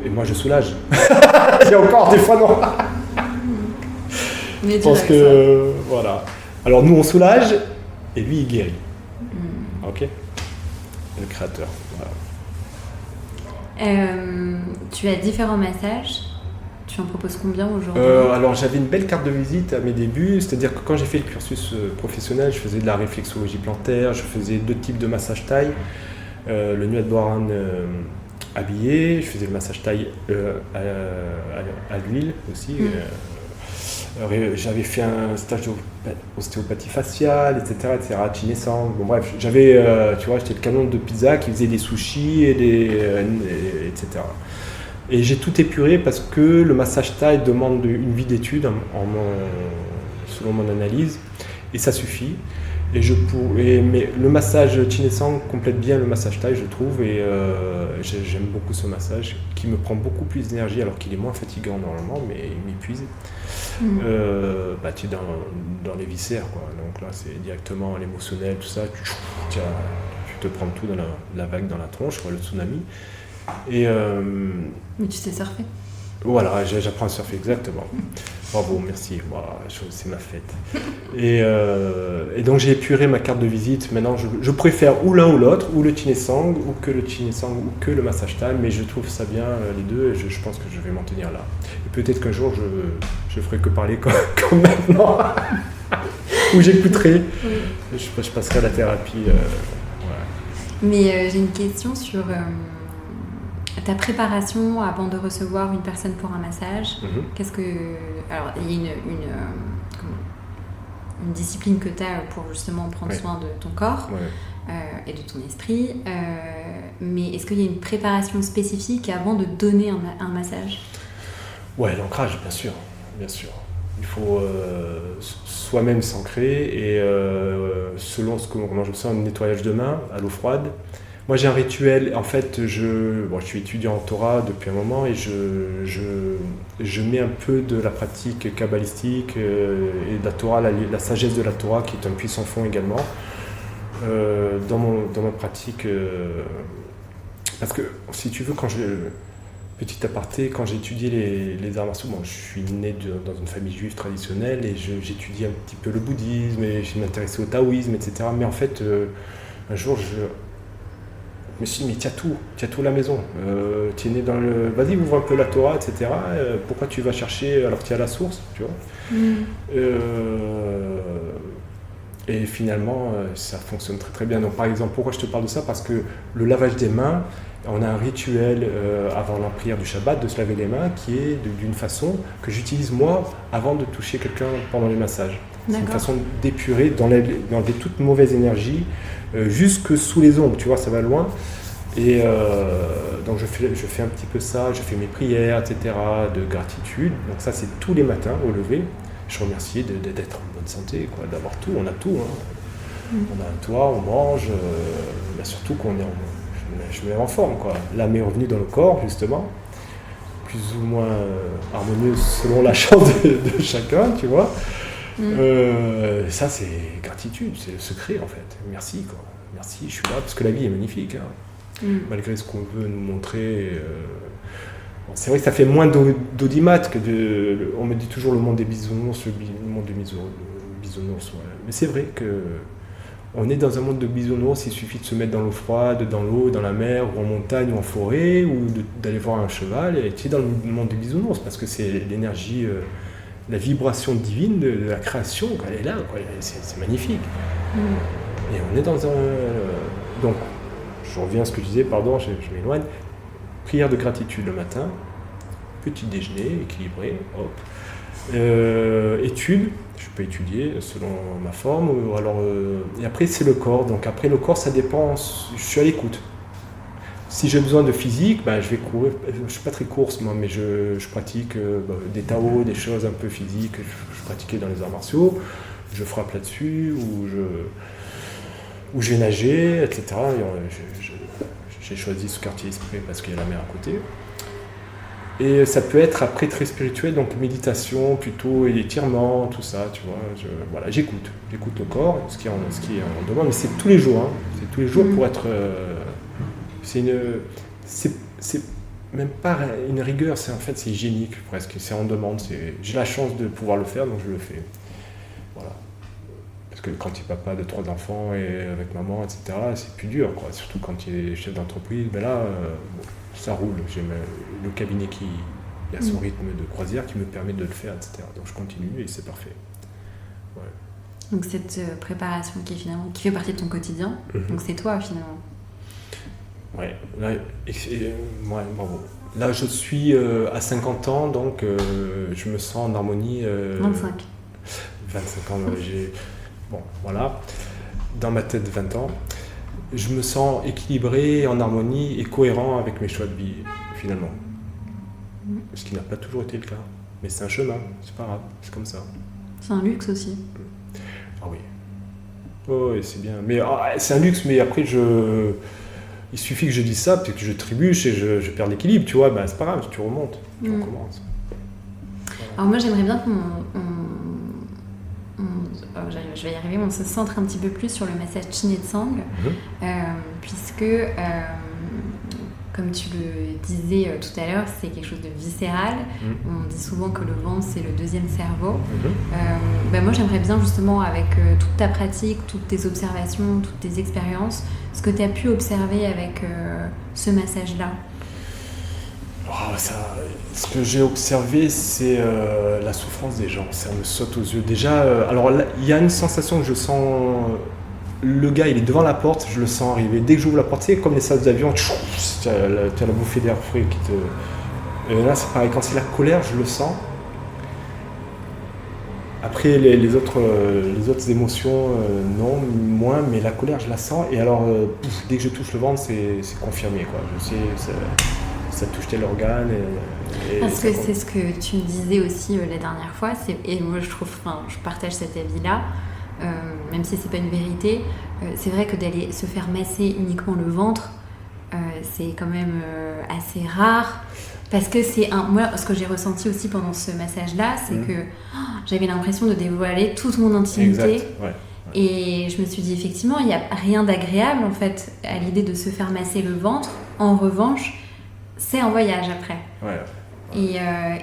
Et moi, je soulage. Et encore, des fois, non. Je pense que, voilà. Alors, nous, on soulage et lui, il guérit. Ok ? Le créateur. Voilà. Tu as différents massages. Tu en proposes combien aujourd'hui? Alors j'avais une belle carte de visite à mes débuts, c'est-à-dire que quand j'ai fait le cursus professionnel, je faisais de la réflexologie plantaire, je faisais 2 types de massage thaï, le Nuat Boran habillé, je faisais le massage taille à l'huile aussi. J'avais fait un stage d'ostéopathie faciale, etc., Chine Sang. Bon bref, j'avais, tu vois, j'étais le camion de pizza qui faisait des sushis etc. Et j'ai tout épuré parce que le massage taille demande une vie d'étude selon mon analyse, et ça suffit. Mais le massage Chine Sang complète bien le massage taille, je trouve, et j'aime beaucoup ce massage qui me prend beaucoup plus d'énergie alors qu'il est moins fatigant normalement, mais il m'épuise. Tu es dans les viscères, quoi. Donc là c'est directement l'émotionnel, tout ça, tu te prends tout dans la vague dans la tronche, quoi, le tsunami. Mais tu sais surfer. Voilà, j'apprends à surfer, exactement. Bravo, merci, voilà, c'est ma fête. Et donc j'ai épuré ma carte de visite. Maintenant, je préfère ou l'un ou l'autre, ou le Chine Sang, ou que le massage taille, mais je trouve ça bien, les deux, et je pense que je vais m'en tenir là. Et peut-être qu'un jour, je ferai que parler comme maintenant, ou j'écouterai, je passerai à la thérapie. Voilà. Mais j'ai une question sur ta préparation avant de recevoir une personne pour un massage. Qu'est-ce que... Alors, il y a une discipline que tu as pour justement prendre soin de ton corps et de ton esprit. Mais est-ce qu'il y a une préparation spécifique avant de donner un massage ? Ouais, l'ancrage, bien sûr. Il faut soi-même s'ancrer et selon comment je sens, un nettoyage de main à l'eau froide. Moi j'ai un rituel, en fait je suis étudiant en Torah depuis un moment et je mets un peu de la pratique kabbalistique et de la Torah, la sagesse de la Torah qui est un puissant fond également dans ma pratique. Parce que si tu veux, petit aparté, quand j'ai étudié les arts martiaux, je suis né dans une famille juive traditionnelle et j'étudiais un petit peu le bouddhisme et je m'intéressais au taoïsme, etc. Mais en fait, un jour, je me suis dit, mais tu as tout à la maison. Tu es né dans le... Vas-y, ouvre un peu la Torah, etc. Pourquoi tu vas chercher alors que tu es à la source, tu vois Et finalement, ça fonctionne très très bien. Donc par exemple, pourquoi je te parle de ça ? Parce que le lavage des mains, on a un rituel avant la prière du Shabbat de se laver les mains qui est d'une façon que j'utilise moi avant de toucher quelqu'un pendant les massages. C'est une façon d'épurer, d'enlever toute mauvaise énergie jusque sous les ongles, tu vois, ça va loin. Et donc je fais un petit peu ça, je fais mes prières, etc., de gratitude. Donc ça c'est tous les matins au lever. Je remercie d'être en bonne santé, quoi, d'avoir tout, on a tout. Hein. On a un toit, on mange, mais surtout je me mets en forme, quoi. L'âme est revenue dans le corps, justement, plus ou moins harmonieuse selon la chance de chacun, tu vois. Ça c'est gratitude, c'est le secret en fait. Merci, quoi. Merci, je suis là parce que la vie est magnifique, hein. Malgré ce qu'on veut nous montrer. C'est vrai que ça fait moins d'audimat que on me dit toujours le monde des bisounours, le monde des bisounours. Ouais. Mais c'est vrai que on est dans un monde de bisounours, il suffit de se mettre dans l'eau froide, dans l'eau, dans la mer, ou en montagne, ou en forêt, ou d'aller voir un cheval, et tu es dans le monde des bisounours, parce que c'est l'énergie, la vibration divine de la création, quoi, elle est là, quoi, c'est magnifique. Et on est dans un... donc, je reviens à ce que je disais, pardon, je m'éloigne. Prière de gratitude le matin, petit déjeuner équilibré, hop. Étude, je peux étudier selon ma forme, ou alors, et après c'est le corps. Donc après le corps, ça dépend, je suis à l'écoute. Si j'ai besoin de physique, je vais courir. Je ne suis pas très course moi, mais je pratique des Tao, des choses un peu physiques. Je pratiquais dans les arts martiaux, je frappe là-dessus, ou je vais nager, etc. J'ai choisi ce quartier exprès parce qu'il y a la mer à côté. Et ça peut être après très spirituel, donc méditation plutôt, et étirement, tout ça, tu vois. J'écoute le corps, ce qui est en demande, mais c'est tous les jours, hein. C'est tous les jours pour être... c'est même pas une rigueur, c'est hygiénique presque, c'est en demande. J'ai la chance de pouvoir le faire, donc je le fais. Voilà. Parce que quand tu es papa de 3 enfants et avec maman, etc., c'est plus dur, quoi. Surtout quand tu es chef d'entreprise, là, ça roule. J'ai le cabinet qui a son rythme de croisière qui me permet de le faire, etc. Donc je continue et c'est parfait. Ouais. Donc cette préparation qui fait partie de ton quotidien, donc c'est toi finalement. Ouais, là, bravo. Là, je suis à 50 ans, donc je me sens en harmonie. 25. 25 ans, bon, voilà. Dans ma tête, 20 ans. Je me sens équilibré, en harmonie et cohérent avec mes choix de vie, finalement. Ce qui n'a pas toujours été le cas. Mais c'est un chemin, c'est pas grave, c'est comme ça. C'est un luxe aussi. Ah oui. Oh, oui, c'est bien. Mais c'est un luxe, mais après, il suffit que je dise ça, peut-être que je trébuche et je perds l'équilibre, tu vois, c'est pas grave, tu remontes, tu recommences. Voilà. Alors moi, j'aimerais bien je vais y arriver, on se centre un petit peu plus sur le massage Chin et Tsang, puisque, comme tu le disais tout à l'heure, c'est quelque chose de viscéral. On dit souvent que le ventre, c'est le deuxième cerveau. Moi, j'aimerais bien justement, avec toute ta pratique, toutes tes observations, toutes tes expériences, ce que tu as pu observer avec ce massage-là. Ce que j'ai observé, c'est la souffrance des gens. Ça me saute aux yeux. Déjà, alors il y a une sensation que je sens. Le gars, il est devant la porte, je le sens arriver. Dès que j'ouvre la porte, c'est comme les salles d'avion, tu as la bouffée d'air frais qui te. Et là, c'est pareil. Quand c'est la colère, je le sens. Après, les autres émotions, non, moins, mais la colère, je la sens. Et alors, dès que je touche le ventre, c'est confirmé, quoi. Je sais. Ça touche tel organe. Parce que c'est ce que tu me disais aussi la dernière fois, et moi je partage cet avis-là, même si c'est pas une vérité, c'est vrai que d'aller se faire masser uniquement le ventre, c'est quand même assez rare, parce que moi ce que j'ai ressenti aussi pendant ce massage-là, c'est que j'avais l'impression de dévoiler toute mon intimité. Exact, ouais. Et je me suis dit effectivement, il n'y a rien d'agréable en fait à l'idée de se faire masser le ventre. En revanche, c'est un voyage après. Ouais.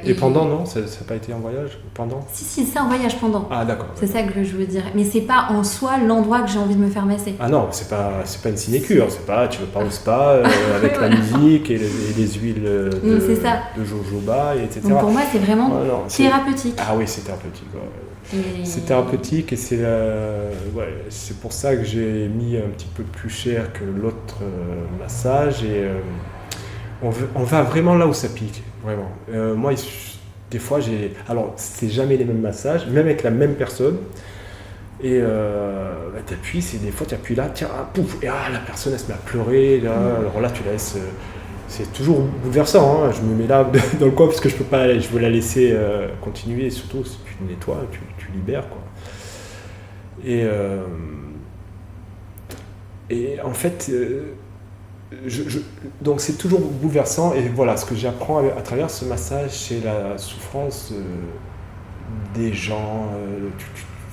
Et pendant, non? Ça n'a pas été un voyage pendant? Si, c'est un voyage pendant. Ah, d'accord. C'est ça que je veux dire. Mais c'est pas en soi l'endroit que j'ai envie de me faire masser. Ah non, c'est pas une sinécure. C'est pas, tu veux pas au spa avec la musique et les huiles de jojoba, etc. Donc pour moi, c'est vraiment thérapeutique. Ah oui, c'est thérapeutique. Ouais. C'est thérapeutique et c'est pour ça que j'ai mis un petit peu plus cher que l'autre massage. Et on va vraiment là où ça pique, vraiment. Moi, des fois, alors, c'est jamais les mêmes massages, même avec la même personne. Et t'appuies, des fois, tu appuies là, tiens, pouf, et la personne, elle se met à pleurer. Là, alors là, tu la laisses. C'est toujours bouleversant, hein. Je me mets là dans le coin parce que je veux la laisser continuer. Et surtout, si tu nettoies, tu libères, quoi. Et en fait. Donc c'est toujours bouleversant, et voilà, ce que j'apprends à travers ce massage, c'est la souffrance des gens,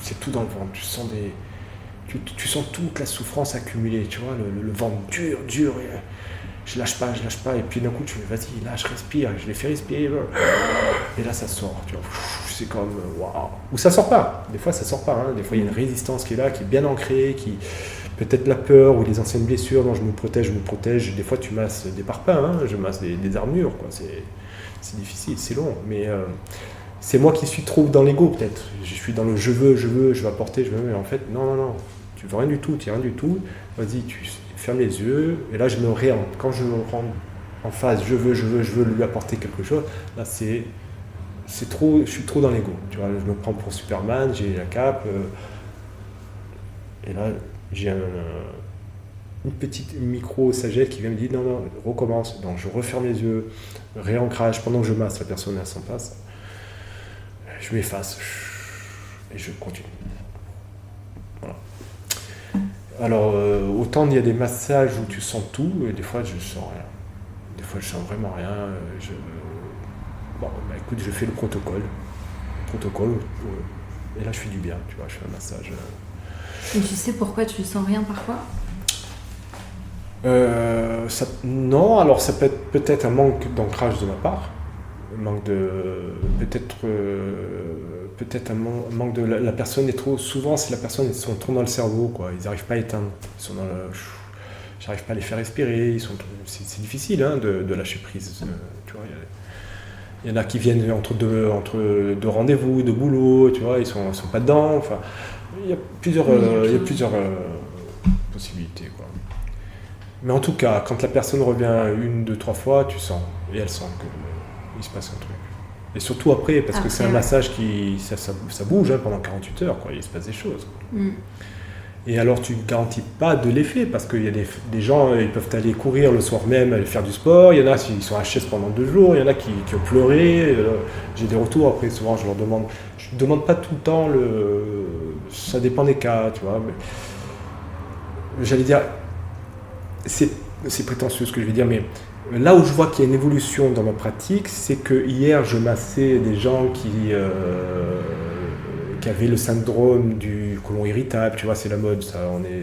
c'est tout dans le ventre, tu sens toute la souffrance accumulée, tu vois, le ventre dur, et je lâche pas, et puis d'un coup tu fais vas-y, lâche, respire, je les fais respirer, et là ça sort, tu vois, c'est comme waouh, ou ça sort pas, des fois ça sort pas, hein. Des fois il y a une résistance qui est là, qui est bien ancrée, peut-être la peur ou les anciennes blessures, non, je me protège. Des fois, tu masses des parpaings, hein, je masse des armures, quoi. C'est difficile, c'est long, mais c'est moi qui suis trop dans l'ego, peut-être. Je suis dans le je veux apporter, mais en fait, non, tu veux rien du tout, vas-y, tu fermes les yeux, et là, je me réentre. Quand je me rends en phase, je veux lui apporter quelque chose, là, c'est trop, je suis trop dans l'ego, tu vois, je me prends pour Superman, j'ai la cape, et là, j'ai une petite micro-sagesse qui vient me dire non, recommence. Donc je referme les yeux, réancrage pendant que je masse, la personne elle s'en passe. Je m'efface et je continue. Voilà. Alors, autant il y a des massages où tu sens tout, et des fois je sens rien. Des fois je sens vraiment rien. Écoute, je fais le protocole. Et là je fais du bien, tu vois, je fais un massage. Et tu sais pourquoi tu sens rien parfois? Non, alors ça peut être peut-être un manque d'ancrage de ma part, peut-être un manque de la personne est trop. Souvent, c'est la personne, ils sont trop dans le cerveau, quoi. Ils n'arrivent pas à éteindre. Ils sont j'arrive pas à les faire respirer. C'est difficile, hein, de lâcher prise. Tu vois, il y en a qui viennent entre deux rendez-vous, de boulot, tu vois, ils sont pas dedans. Enfin, il y a plusieurs possibilités, quoi. Mais en tout cas, quand la personne revient 1, 2, 3 fois, tu sens, et elle sent qu'il se passe un truc. Et surtout après, parce que c'est un massage qui, ça bouge pendant 48 heures, quoi, il se passe des choses. Et alors tu ne garantis pas de l'effet, parce qu'il y a des gens, ils peuvent aller courir le soir même, aller faire du sport, il y en a qui sont à chaise pendant 2 jours, il y en a qui ont pleuré, j'ai des retours après, souvent je leur demande, je ne demande pas tout le temps, ça dépend des cas, tu vois, mais j'allais dire, c'est prétentieux ce que je vais dire, mais là où je vois qu'il y a une évolution dans ma pratique, c'est que hier je massais des gens qui avaient le syndrome du côlon irritable, tu vois, c'est la mode,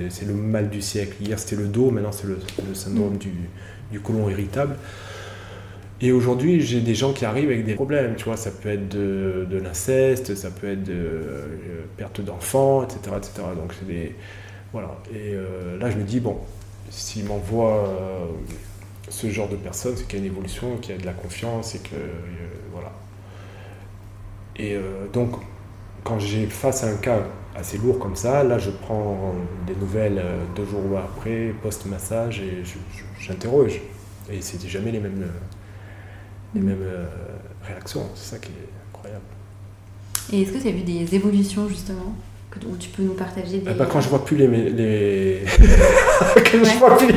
c'est le mal du siècle. Hier c'était le dos, maintenant c'est le syndrome du côlon irritable. Et aujourd'hui j'ai des gens qui arrivent avec des problèmes, tu vois, ça peut être de l'inceste, ça peut être de perte d'enfants, etc., etc. Donc c'est des... Voilà. Et là je me dis, bon, s'il m'envoie ce genre de personnes, c'est qu'il y a une évolution, qu'il y a de la confiance, et que voilà. Et donc, quand j'ai face à un cas assez lourd comme ça, là je prends des nouvelles 2 jours après, post-massage, et j'interroge. Et c'est jamais les mêmes réactions, c'est ça qui est incroyable. Et est-ce que tu as vu des évolutions justement où tu peux nous partager des... Quand je vois plus je vois plus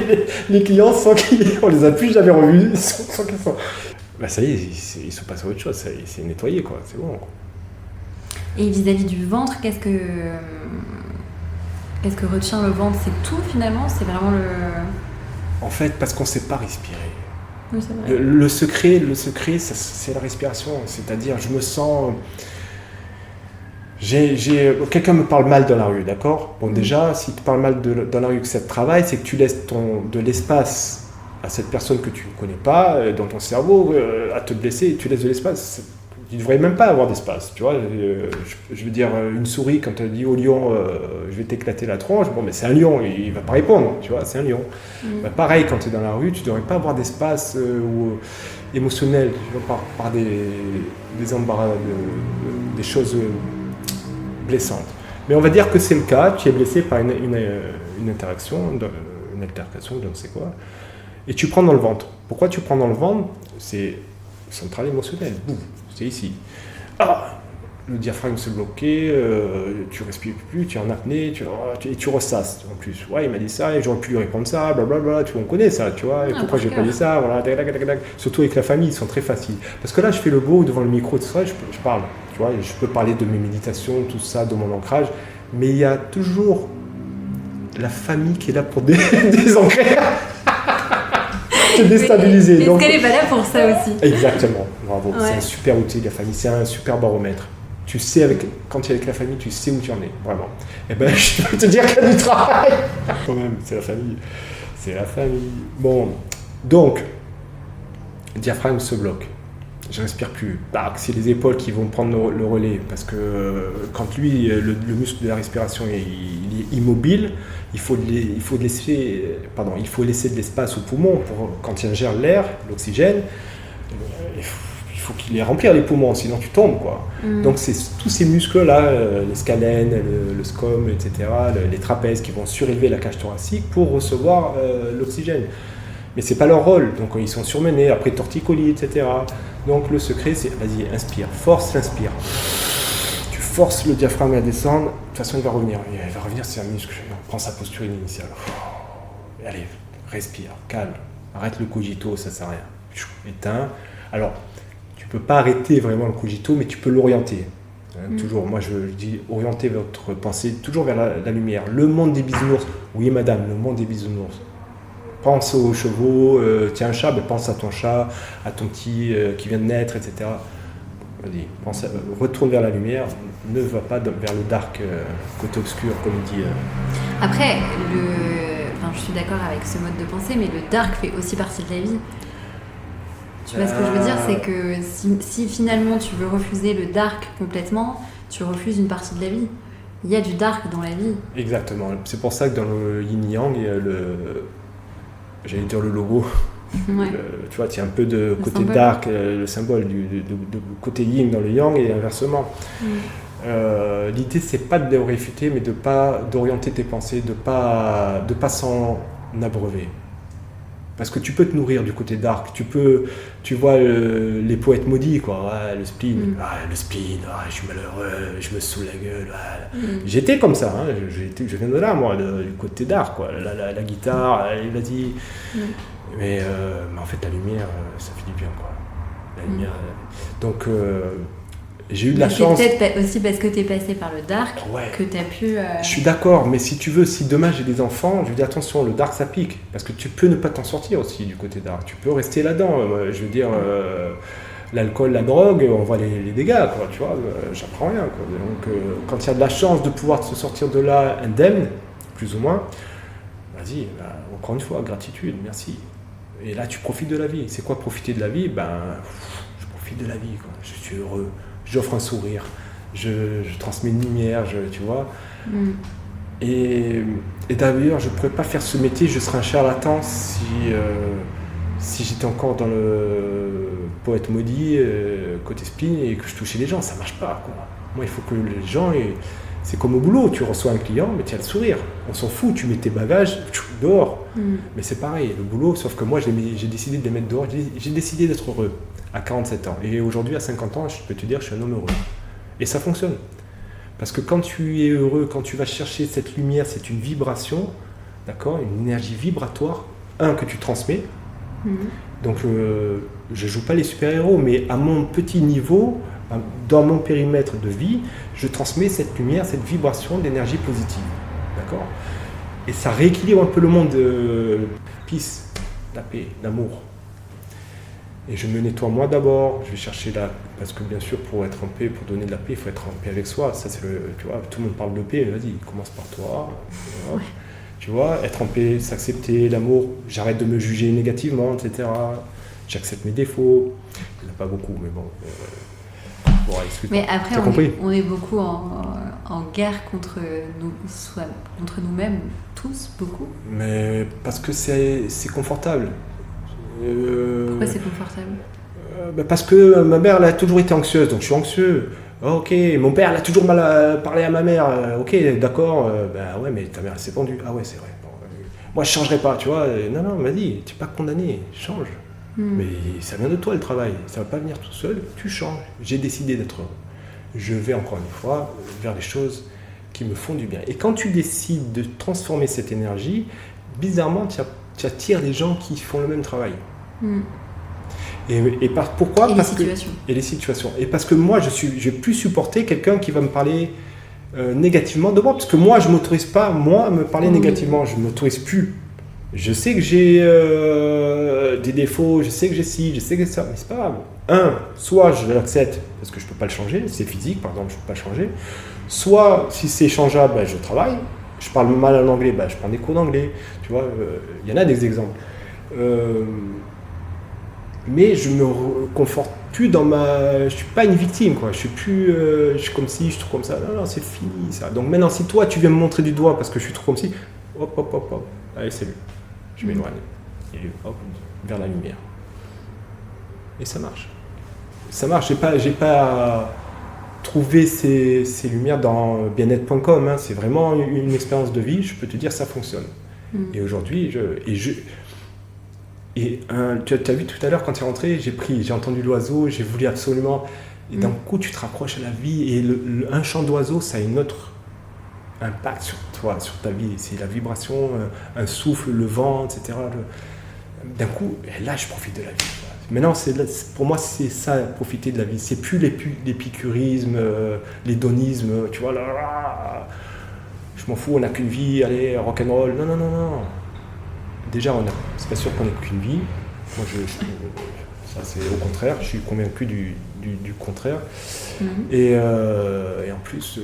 les clients sans on les a plus jamais revus, sans qu'ils soient... ça y est, ils sont passés à autre chose, c'est nettoyé, quoi, c'est bon. Et vis-à-vis du ventre, qu'est-ce que retient le ventre? C'est tout finalement? C'est vraiment le... En fait, parce qu'on ne sait pas respirer. Oui, c'est vrai. Le secret, c'est la respiration, c'est-à-dire je me sens... Quelqu'un me parle mal dans la rue, d'accord? Bon, déjà, si tu parles mal dans la rue, que ça te travaille, c'est que tu laisses de l'espace à cette personne que tu ne connais pas, dans ton cerveau, à te blesser, tu laisses de l'espace. Tu ne devrais même pas avoir d'espace, tu vois. Je veux dire, une souris, quand elle dit au lion, je vais t'éclater la tronche, bon, mais c'est un lion, il ne va pas répondre, tu vois, c'est un lion. Pareil, quand tu es dans la rue, tu ne devrais pas avoir d'espace émotionnel, tu vois, par des embarras, des choses... blessante. Mais on va dire que c'est le cas, tu es blessé par une altercation, je ne sais quoi, et tu prends dans le ventre. Pourquoi tu prends dans le ventre? C'est central émotionnel, boum, c'est ici. Le diaphragme se bloquait, tu respires plus, tu es en apnée, et tu ressasses en plus. Ouais, il m'a dit ça, et j'aurais pu lui répondre ça, blablabla, tu vois, on connaît ça, tu vois, et pourquoi j'ai pas dit ça, voilà, surtout avec la famille, ils sont très faciles. Parce que là, je fais le beau devant le micro, tout ça, je parle. Tu vois, je peux parler de mes méditations, tout ça, de mon ancrage, mais il y a toujours la famille qui est là pour désancrer, te déstabiliser. Est-ce qu'elle n'est pas là pour ça aussi? Exactement, bravo. Ouais. C'est un super outil, la famille, c'est un super baromètre. Tu sais, quand tu es avec la famille, tu sais où tu en es, vraiment. Eh ben, je peux te dire qu'il y a du travail. Quand même, c'est la famille. C'est la famille. Bon, donc, le diaphragme se bloque. Je respire plus. C'est les épaules qui vont prendre le relais, parce que quand lui, le muscle de la respiration il est immobile, il faut laisser de l'espace au poumon pour quand il ingère l'air, l'oxygène. Il faut qu'il les remplir les poumons, sinon tu tombes, quoi. Donc c'est tous ces muscles-là, les scalènes, le scom, etc., les trapèzes qui vont surélever la cage thoracique pour recevoir l'oxygène. Mais c'est pas leur rôle, donc ils sont surmenés, après torticolis, etc. Donc le secret, c'est, vas-y, inspire, force l'inspire. Tu forces le diaphragme à descendre, de toute façon il va revenir. Il va revenir, c'est un muscle, on prend sa posture initiale. Allez, respire, calme, arrête le cogito, ça sert à rien. Éteins. Alors, tu peux pas arrêter vraiment le cogito, mais tu peux l'orienter. Toujours, moi je dis, orienter votre pensée toujours vers la lumière. Le monde des bisounours, oui madame, le monde des bisounours. Pense aux chevaux, tiens un chat, pense à ton chat, à ton petit qui vient de naître, etc. Vas-y, retourne vers la lumière, ne va pas vers le dark, côté obscur, comme il dit. Après, je suis d'accord avec ce mode de pensée, mais le dark fait aussi partie de la vie. Tu vois ce que je veux dire, c'est que si finalement tu veux refuser le dark complètement, tu refuses une partie de la vie. Il y a du dark dans la vie. Exactement, c'est pour ça que dans le yin-yang, il y a j'allais dire le logo, ouais. Tu vois, il y a un peu de côté symbole. Dark, le symbole de côté yin dans le yang et inversement. L'idée, c'est pas de les réfuter, mais d'orienter tes pensées, de pas s'en abreuver. Parce que tu peux te nourrir du côté dark. Tu vois les poètes maudits, quoi. Ah, le spleen, je suis malheureux, je me saoule la gueule. J'étais comme ça, hein. Je viens de là, moi, du côté dark, quoi. La guitare, vas-y. Mais en fait, la lumière, ça fait du bien, quoi. La lumière. Donc, j'ai eu de la chance. C'est peut-être aussi parce que tu es passé par le dark que tu as pu... Je suis d'accord, mais si tu veux, si demain j'ai des enfants, je lui dis attention, le dark ça pique, parce que tu peux ne pas t'en sortir aussi du côté dark, tu peux rester là-dedans. Je veux dire, l'alcool, la drogue, on voit les dégâts, quoi, tu vois, j'apprends rien, quoi. Donc, quand il y a de la chance de pouvoir se sortir de là indemne, plus ou moins, vas-y, encore une fois, gratitude, merci. Et là, tu profites de la vie. C'est quoi profiter de la vie ? Je profite de la vie, quoi. Je suis heureux. J'offre un sourire, je transmets une lumière, tu vois. Et d'ailleurs, je ne pourrais pas faire ce métier, je serais un charlatan si j'étais encore dans le poète maudit, côté spleen, et que je touchais les gens. Ça ne marche pas, quoi. Moi, il faut que les gens... C'est comme au boulot, tu reçois un client, mais tu as le sourire. On s'en fout, tu mets tes bagages dehors. Mais c'est pareil, le boulot, sauf que moi, j'ai décidé de les mettre dehors. J'ai décidé d'être heureux à 47 ans. Et aujourd'hui, à 50 ans, je peux te dire, je suis un homme heureux. Et ça fonctionne. Parce que quand tu es heureux, quand tu vas chercher cette lumière, c'est une vibration, d'accord, une énergie vibratoire, que tu transmets. Donc, je ne joue pas les super-héros, mais à mon petit niveau, dans mon périmètre de vie, je transmets cette lumière, cette vibration d'énergie positive. D'accord ? Et ça rééquilibre un peu le monde de peace, la paix, l'amour. Et je me nettoie moi d'abord, je vais chercher parce que bien sûr pour être en paix, pour donner de la paix, il faut être en paix avec soi. Ça c'est tu vois, tout le monde parle de paix, mais vas-y, commence par toi. Tu vois, être en paix, s'accepter, l'amour, j'arrête de me juger négativement, etc. J'accepte mes défauts. Il n'y en a pas beaucoup, mais bon. Mais après, on est beaucoup en guerre contre nous-mêmes, tous, beaucoup. Mais parce que c'est confortable. Pourquoi c'est confortable ? Parce que ma mère elle a toujours été anxieuse, donc je suis anxieux. Ok, mon père elle a toujours mal parlé à ma mère. Ok, d'accord. Ouais, mais ta mère elle s'est pendue. Ah ouais, c'est vrai. Bon, moi je changerai pas, tu vois. Non, vas-y, tu n'es pas condamné, change. Mais ça vient de toi le travail, ça ne va pas venir tout seul, tu changes. J'ai décidé d'être heureux. Je vais encore une fois vers les choses qui me font du bien. Et quand tu décides de transformer cette énergie, bizarrement, tu attires les gens qui font le même travail. Pourquoi ? Et les situations. Et parce que moi, je vais plus supporter quelqu'un qui va me parler négativement de moi, parce que moi, je ne m'autorise pas, à me parler négativement, je ne m'autorise plus. Je sais que j'ai des défauts, je sais que j'ai ci, je sais que ça, mais c'est pas grave. Soit je l'accepte parce que je peux pas le changer, c'est physique par exemple, je peux pas le changer. Soit si c'est changeable, je travaille. Je parle mal en anglais, je prends des cours d'anglais. Tu vois, il y en a des exemples. Mais je me conforte plus dans je suis pas une victime, quoi. Je suis plus, je suis comme ci, je suis trop comme ça. Non, c'est fini ça. Donc maintenant, si toi tu viens me montrer du doigt parce que je suis trop comme ci, hop, allez salut. Je m'éloigne, et hop, vers la lumière. Et ça marche. Ça marche, j'ai pas trouvé ces lumières dans bien-être.com, hein. C'est vraiment une expérience de vie, je peux te dire, ça fonctionne. Et aujourd'hui, tu as vu tout à l'heure, quand tu es rentré, j'ai entendu l'oiseau, j'ai voulu absolument... Et d'un coup, tu te rapproches à la vie, et un chant d'oiseau, ça a une autre impact sur toi, sur ta vie. C'est la vibration, un souffle, le vent, etc. D'un coup, là, je profite de la vie. Maintenant, pour moi, c'est ça, profiter de la vie. C'est plus l'épicurisme, l'hédonisme, tu vois, là, je m'en fous, on n'a qu'une vie, allez, rock'n'roll. Non. Déjà, c'est pas sûr qu'on n'ait qu'une vie. Moi, ça, c'est au contraire, je suis convaincu du contraire. Et en plus...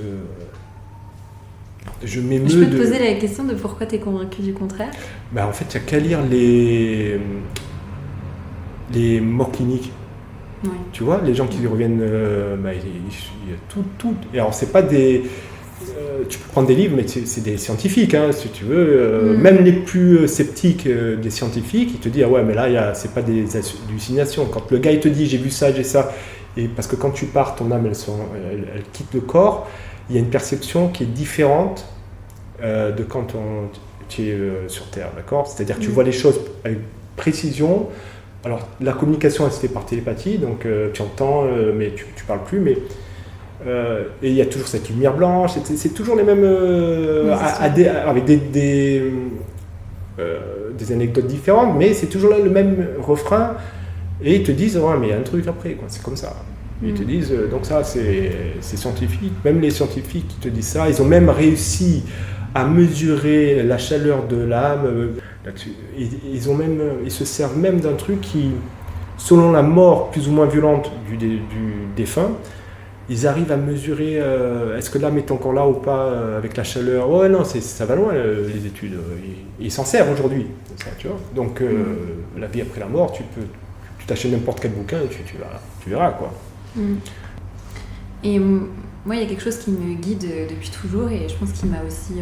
Je peux te poser la question de pourquoi tu es convaincu du contraire ? En fait, il n'y a qu'à lire les morts cliniques. Ouais. Tu vois, les gens qui reviennent, il y a tout. Et alors, c'est pas des... tu peux prendre des livres, mais c'est des scientifiques, hein, si tu veux. Même les plus sceptiques des scientifiques, ils te disent, ah ouais, mais là, c'est pas des hallucinations. Quand le gars, il te dit, j'ai vu ça, j'ai ça. Et parce que quand tu pars, ton âme, elle quitte le corps. Il y a une perception qui est différente de quand tu es sur Terre, d'accord ? C'est-à-dire que tu vois les choses avec précision. Alors, la communication, elle se fait par télépathie, donc tu entends, mais tu parles plus, mais... et il y a toujours cette lumière blanche, c'est toujours les mêmes... avec des anecdotes différentes, mais c'est toujours là le même refrain, et ils te disent, ouais, mais il y a un truc après, quoi, c'est comme ça. Ils te disent, donc ça, c'est scientifique. Même les scientifiques qui te disent ça, ils ont même réussi à mesurer la chaleur de l'âme. Ils se servent même d'un truc qui, selon la mort plus ou moins violente du défunt, ils arrivent à mesurer est-ce que l'âme est encore là ou pas avec la chaleur. Ouais, non, ça va loin les études. Ils s'en servent aujourd'hui, ça, tu vois. Donc la vie après la mort, tu t'achètes n'importe quel bouquin et tu verras quoi. Et moi, il y a quelque chose qui me guide depuis toujours et je pense qu'il m'a aussi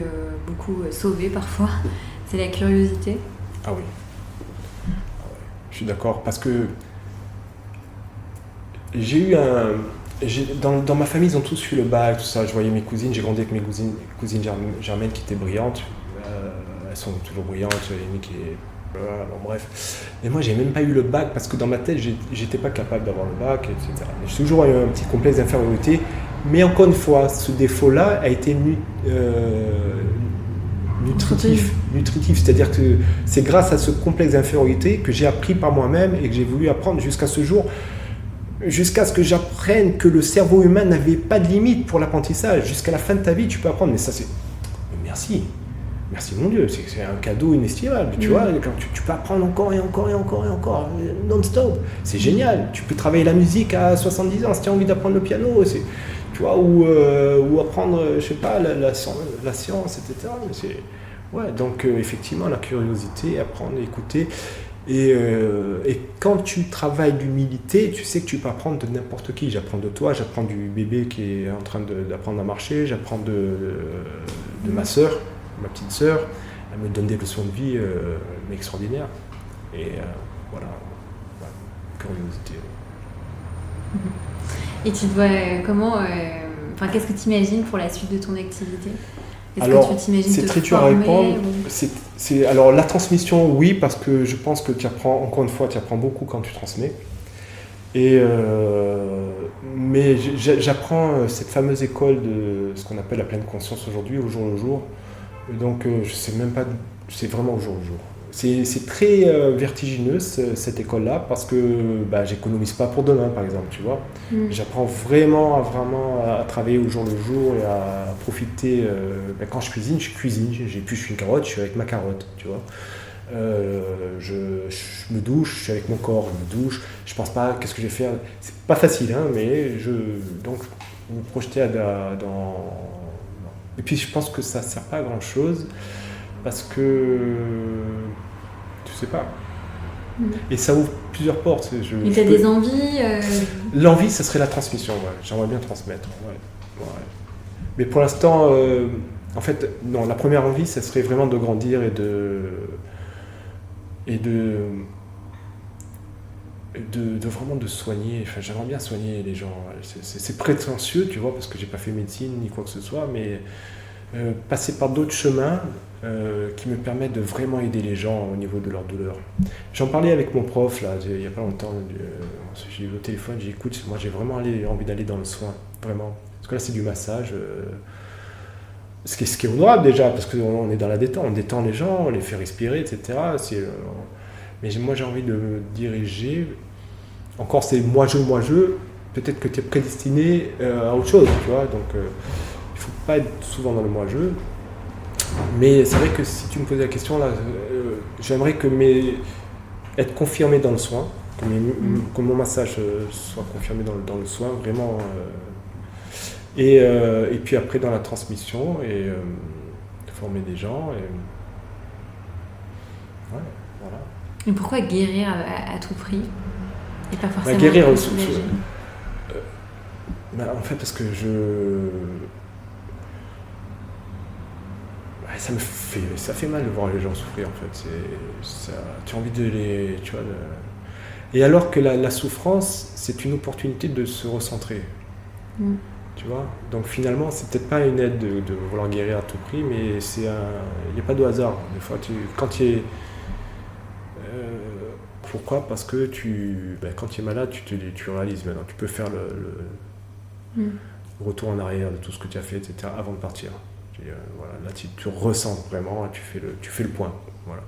beaucoup sauvée parfois, c'est la curiosité. Ah oui. Je suis d'accord, parce que j'ai eu dans ma famille, ils ont tous eu le bac, tout ça. Je voyais mes cousines, j'ai grandi avec mes cousines germaines qui étaient brillantes. Elles sont toujours brillantes, une qui est... Bon, bref. Et moi, j'ai même pas eu le bac parce que dans ma tête, j'étais pas capable d'avoir le bac, etc. J'ai toujours eu un petit complexe d'infériorité. Mais encore une fois, ce défaut-là a été nutritif. C'est-à-dire que c'est grâce à ce complexe d'infériorité que j'ai appris par moi-même et que j'ai voulu apprendre jusqu'à ce jour, jusqu'à ce que j'apprenne que le cerveau humain n'avait pas de limite pour l'apprentissage. Jusqu'à la fin de ta vie, tu peux apprendre. Mais ça, c'est... Merci. Merci mon Dieu, c'est un cadeau inestimable, tu vois, quand tu peux apprendre encore et encore et encore et encore, non-stop, c'est génial. Tu peux travailler la musique à 70 ans si tu as envie d'apprendre le piano, tu vois, ou apprendre, je sais pas, la science, etc. Ouais, donc effectivement, la curiosité, apprendre, écouter, et quand tu travailles l'humilité, tu sais que tu peux apprendre de n'importe qui. J'apprends de toi, j'apprends du bébé qui est en train d'apprendre à marcher, j'apprends de ma sœur. Ma petite sœur, elle me donne des leçons de vie extraordinaires. Et voilà, curiosité. Et tu te vois comment qu'est-ce que tu imagines pour la suite de ton activité? Alors, que tu t'imagines c'est très dur à répondre. Alors, la transmission, oui, parce que je pense que tu apprends, encore une fois, tu apprends beaucoup quand tu transmets. Mais j'apprends cette fameuse école de ce qu'on appelle la pleine conscience aujourd'hui, au jour le jour. Donc je sais même pas, c'est vraiment au jour le jour. C'est très vertigineux cette école-là parce que j'économise pas pour demain par exemple, tu vois. J'apprends vraiment à travailler au jour le jour et à profiter. Quand je cuisine, j'épluche une carotte, je suis avec ma carotte, tu vois. Je me douche, je suis avec mon corps, je me douche, je pense pas qu'est-ce que je vais faire. C'est pas facile, hein, mais donc vous projetez dans... Et puis je pense que ça ne sert pas à grand chose parce que tu sais pas. Et ça ouvre plusieurs portes. Mais tu as des envies L'envie, ça serait la transmission. Ouais. J'aimerais bien transmettre. Ouais. Mais pour l'instant, en fait, non, la première envie, ça serait vraiment de grandir et vraiment de soigner. Enfin, j'aimerais bien soigner les gens. C'est prétentieux, tu vois, parce que j'ai pas fait médecine ni quoi que ce soit, mais passer par d'autres chemins qui me permettent de vraiment aider les gens au niveau de leur douleur. J'en parlais avec mon prof là, il y a pas longtemps. J'ai eu au téléphone, j'ai dit écoute, moi j'ai vraiment envie d'aller dans le soin, vraiment. Parce que là c'est du massage. Ce qui est honorable déjà, parce qu'on est dans la détente, on détend les gens, on les fait respirer, etc. Mais moi j'ai envie de me diriger. Encore c'est moi-je, peut-être que tu es prédestiné à autre chose, tu vois. Donc il ne faut pas être souvent dans le moi-je. Mais c'est vrai que si tu me posais la question là, j'aimerais être confirmé dans le soin, que mon massage soit confirmé dans le soin, vraiment. Et puis après dans la transmission et former des gens. Ouais, voilà. Et pourquoi guérir à tout prix et pas forcément guérir en fait parce que ça fait mal de voir les gens souffrir en fait. Tu as envie de les... Tu vois, Et alors que la souffrance, c'est une opportunité de se recentrer. Tu vois, donc finalement, c'est peut-être pas une aide de vouloir guérir à tout prix, mais il n'y a pas de hasard. Des fois, quand tu es Pourquoi ? Parce que quand tu es malade, tu réalises maintenant. Tu peux faire le retour en arrière de tout ce que tu as fait, etc. avant de partir. Voilà, là, tu ressens vraiment, tu fais le point. Voilà.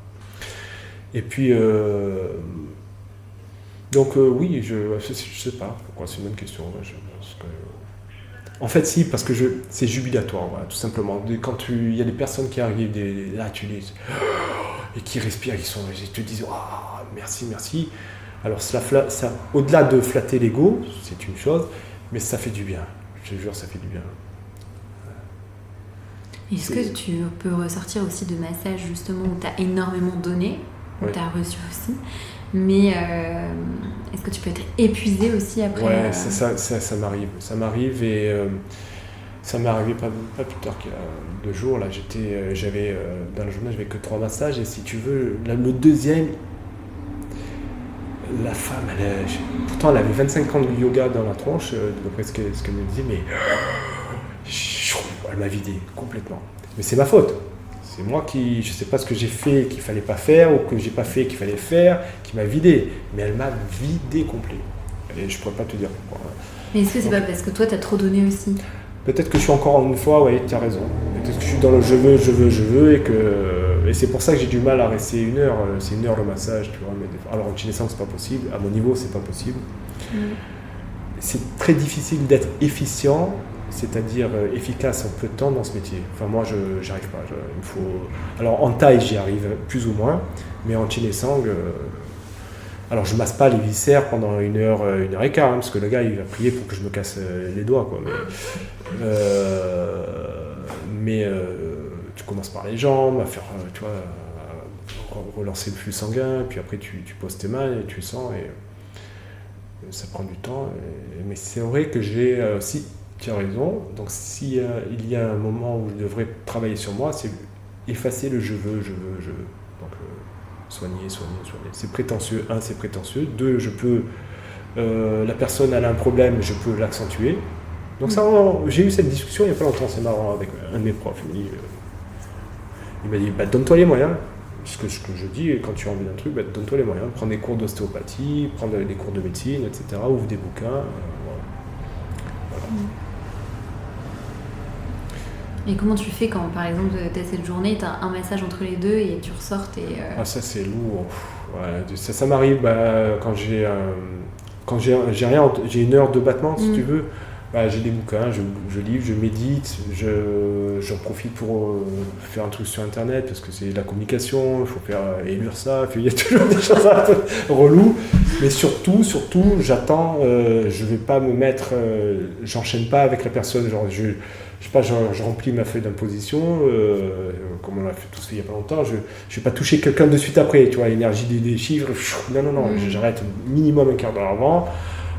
Et puis, oui, je sais pas pourquoi, c'est une bonne question. En fait, si, parce que c'est jubilatoire, voilà, tout simplement. Quand il y a des personnes qui arrivent, là, tu les... et qui respirent, ils te disent oh, merci, merci. Alors, ça, au-delà de flatter l'ego, c'est une chose, mais ça fait du bien. Je te jure, ça fait du bien. Est-ce que tu peux ressortir aussi de massages justement où tu as énormément donné, où tu as reçu aussi, mais est-ce que tu peux être épuisé aussi après? Ouais, ça m'arrive. Ça m'arrive et ça m'est arrivé pas plus tard qu'il y a 2 jours. Là, j'avais dans la journée, j'avais que 3 massages et si tu veux, le deuxième, la femme, pourtant elle avait 25 ans de yoga dans la tronche, d'après ce qu'elle me disait, mais elle m'a vidé complètement. Mais c'est ma faute. C'est moi je sais pas ce que j'ai fait qu'il fallait pas faire ou que j'ai pas fait qu'il fallait faire, qui m'a vidé. Mais elle m'a vidé complet. Et je pourrais pas te dire pourquoi. Mais est-ce que c'est pas parce que toi t'as trop donné aussi? Peut-être que je suis encore une fois, ouais, tu as raison. Peut-être que je suis dans le je veux et c'est pour ça que j'ai du mal à rester 1 heure. C'est 1 heure le massage, tu vois. Alors en Chinesang, c'est pas possible. À mon niveau, c'est pas possible. C'est très difficile d'être efficient, c'est-à-dire efficace en peu de temps dans ce métier. Enfin, moi, j'y arrive pas. Alors en taille, j'y arrive plus ou moins, mais en Chinesang, alors je masse pas les viscères pendant 1 heure, 1 heure et quart, parce que le gars, il va prier pour que je me casse les doigts, quoi. Mais tu commences par les jambes, à faire, tu vois, relancer le flux sanguin, puis après tu poses tes mains et tu sens, et ça prend du temps. Mais c'est vrai que j'ai aussi, tu as raison, donc s'il y a un moment où je devrais travailler sur moi, c'est effacer le je veux. Donc soigner. C'est prétentieux. 1, c'est prétentieux. 2, la personne elle a un problème, je peux l'accentuer. Donc ça, j'ai eu cette discussion il n'y a pas longtemps, c'est marrant, avec un de mes profs. Il m'a dit, donne-toi les moyens. Ce que je dis, quand tu as envie d'un truc, donne-toi les moyens. Prends des cours d'ostéopathie, prends des cours de médecine, etc. Ouvre des bouquins. Voilà. Et comment tu fais quand, par exemple, tu as cette journée, tu as un massage entre les deux et tu ressors ça, c'est lourd. Ouais, ça m'arrive quand j'ai rien, j'ai 1 heure de battement, si tu veux. J'ai des bouquins, je lis, je médite, j'en profite pour faire un truc sur internet parce que c'est de la communication, il faut faire élire ça, il y a toujours des choses un peu reloues, mais surtout j'attends, je vais pas me mettre, j'enchaîne pas avec la personne, genre je sais pas, je remplis ma feuille d'imposition, comme on l'a fait tous il y a pas longtemps, je vais pas toucher quelqu'un de suite après, tu vois, l'énergie des chiffres, non, j'arrête minimum 1/4 d'heure avant.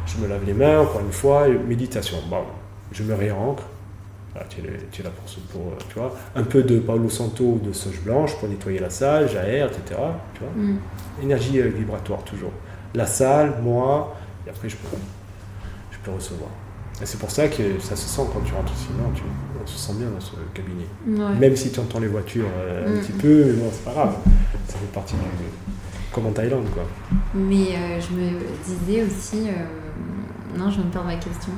Je me lave les mains, encore une fois, méditation. Bon, je me réancre. Voilà, tu es là pour tu vois, un peu de Palo Santo, de sauge blanche pour nettoyer la salle, j'aère, etc. Tu vois. Énergie vibratoire, toujours. La salle, moi, et après je peux recevoir. Et c'est pour ça que ça se sent quand tu rentres ici. Non, on se sent bien dans ce cabinet. Ouais. Même si tu entends les voitures un petit peu, mais bon, c'est pas grave. Ça fait partie comme en Thaïlande, quoi. Mais je me disais aussi... Non, je me perds ma question.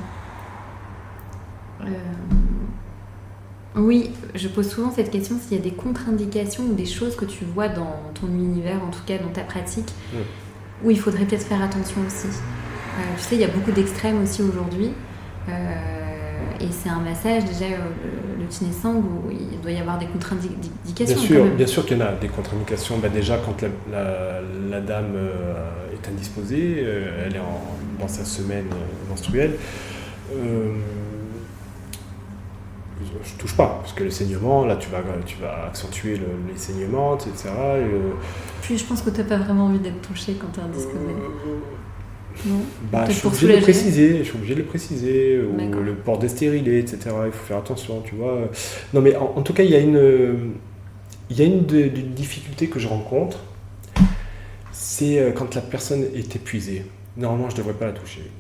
Oui, je pose souvent cette question s'il y a des contre-indications ou des choses que tu vois dans ton univers, en tout cas dans ta pratique, où il faudrait peut-être faire attention aussi. Tu sais, il y a beaucoup d'extrêmes aussi aujourd'hui. Et c'est un massage, déjà, le Chinesang, où il doit y avoir des contre-indications. Bien sûr qu'il y en a des contre-indications. Déjà, quand la dame est indisposée, elle est dans sa semaine menstruelle, je touche pas, parce que le saignement, là, tu vas accentuer les saignements, etc. Puis je pense que tu n'as pas vraiment envie d'être touché quand tu es indisposé. Non. Je suis obligé de le préciser, ou le port des stérilés, etc. Il faut faire attention, tu vois. Non, mais en tout cas, il y a une difficulté que je rencontre, c'est quand la personne est épuisée. Normalement, je ne devrais pas la toucher.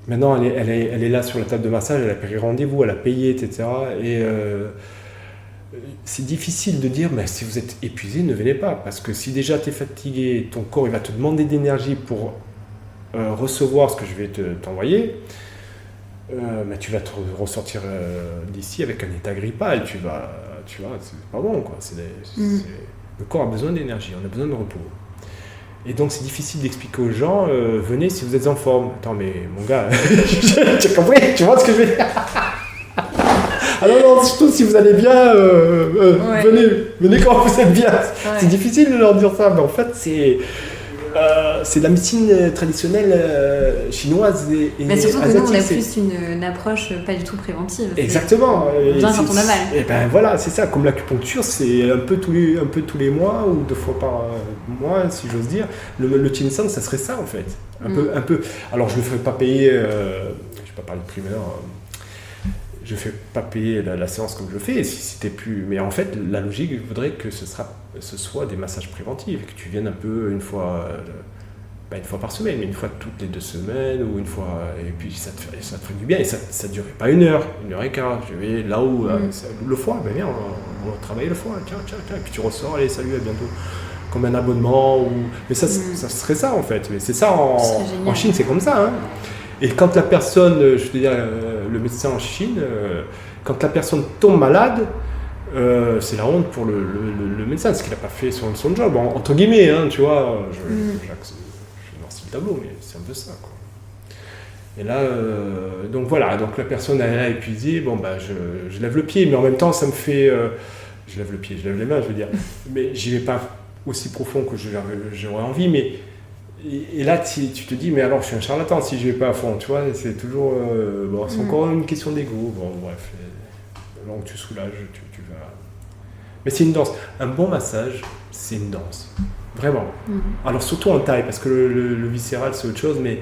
Maintenant, elle est là sur la table de massage, elle a pris rendez-vous, elle a payé, etc. Et c'est difficile de dire, mais si vous êtes épuisé, ne venez pas. Parce que si déjà tu es fatigué, ton corps il va te demander d'énergie pour recevoir ce que je vais t'envoyer, tu vas te ressortir d'ici avec un état grippal. Tu vois, c'est pas bon, quoi. Le corps a besoin d'énergie, on a besoin de repos. Et donc c'est difficile d'expliquer aux gens, venez si vous êtes en forme. Attends, mais mon gars, tu as compris, tu vois ce que je veux dire? Ah non, surtout si vous allez bien, venez quand vous êtes bien. Ouais. C'est difficile de leur dire ça, mais en fait c'est la médecine traditionnelle chinoise et mais surtout que asiatique. Nous, on a plus une approche pas du tout préventive. Exactement. Bien quand on a mal. Et ben voilà, c'est ça. Comme l'acupuncture, c'est un peu tous les mois ou 2 fois par mois, si j'ose dire. Le Qigong, ça serait ça en fait. Un peu. Alors je ne fais pas payer. Je ne vais pas parler de primeur. Je ne fais pas payer la séance comme je le fais, si c'était plus... Mais en fait, la logique voudrait que ce soit des massages préventifs, que tu viennes un peu une fois par semaine, mais une fois toutes les 2 semaines, ou une fois... Et puis ça te ferait du bien, et ça ne durait pas 1 heure, 1h15. Je vais là où... le foie, ben viens, on va travailler le foie, tiens, et puis tu ressors, allez, salut, à bientôt. Comme un abonnement, mais ça serait ça en fait. Mais c'est ça, en Chine, c'est comme ça, hein. Et quand la personne, je veux dire, le médecin en Chine, quand la personne tombe malade, c'est la honte pour le médecin, parce qu'il n'a pas fait son job, entre guillemets, hein, tu vois. Je noircis le tableau, mais c'est un peu ça, quoi. Et là, donc voilà, donc la personne elle est épuisée, je lève le pied, mais en même temps, ça me fait... je lève le pied, je lève les mains, je veux dire. Mais j'y vais pas aussi profond que j'aurais envie, mais... Et là, tu te dis, mais alors je suis un charlatan si je vais pas à fond, tu vois, c'est toujours... c'est encore une question d'ego, bref. Donc tu soulages, tu vas... Mais c'est une danse. Un bon massage, c'est une danse. Vraiment. Alors surtout en taille, parce que le viscéral, c'est autre chose, mais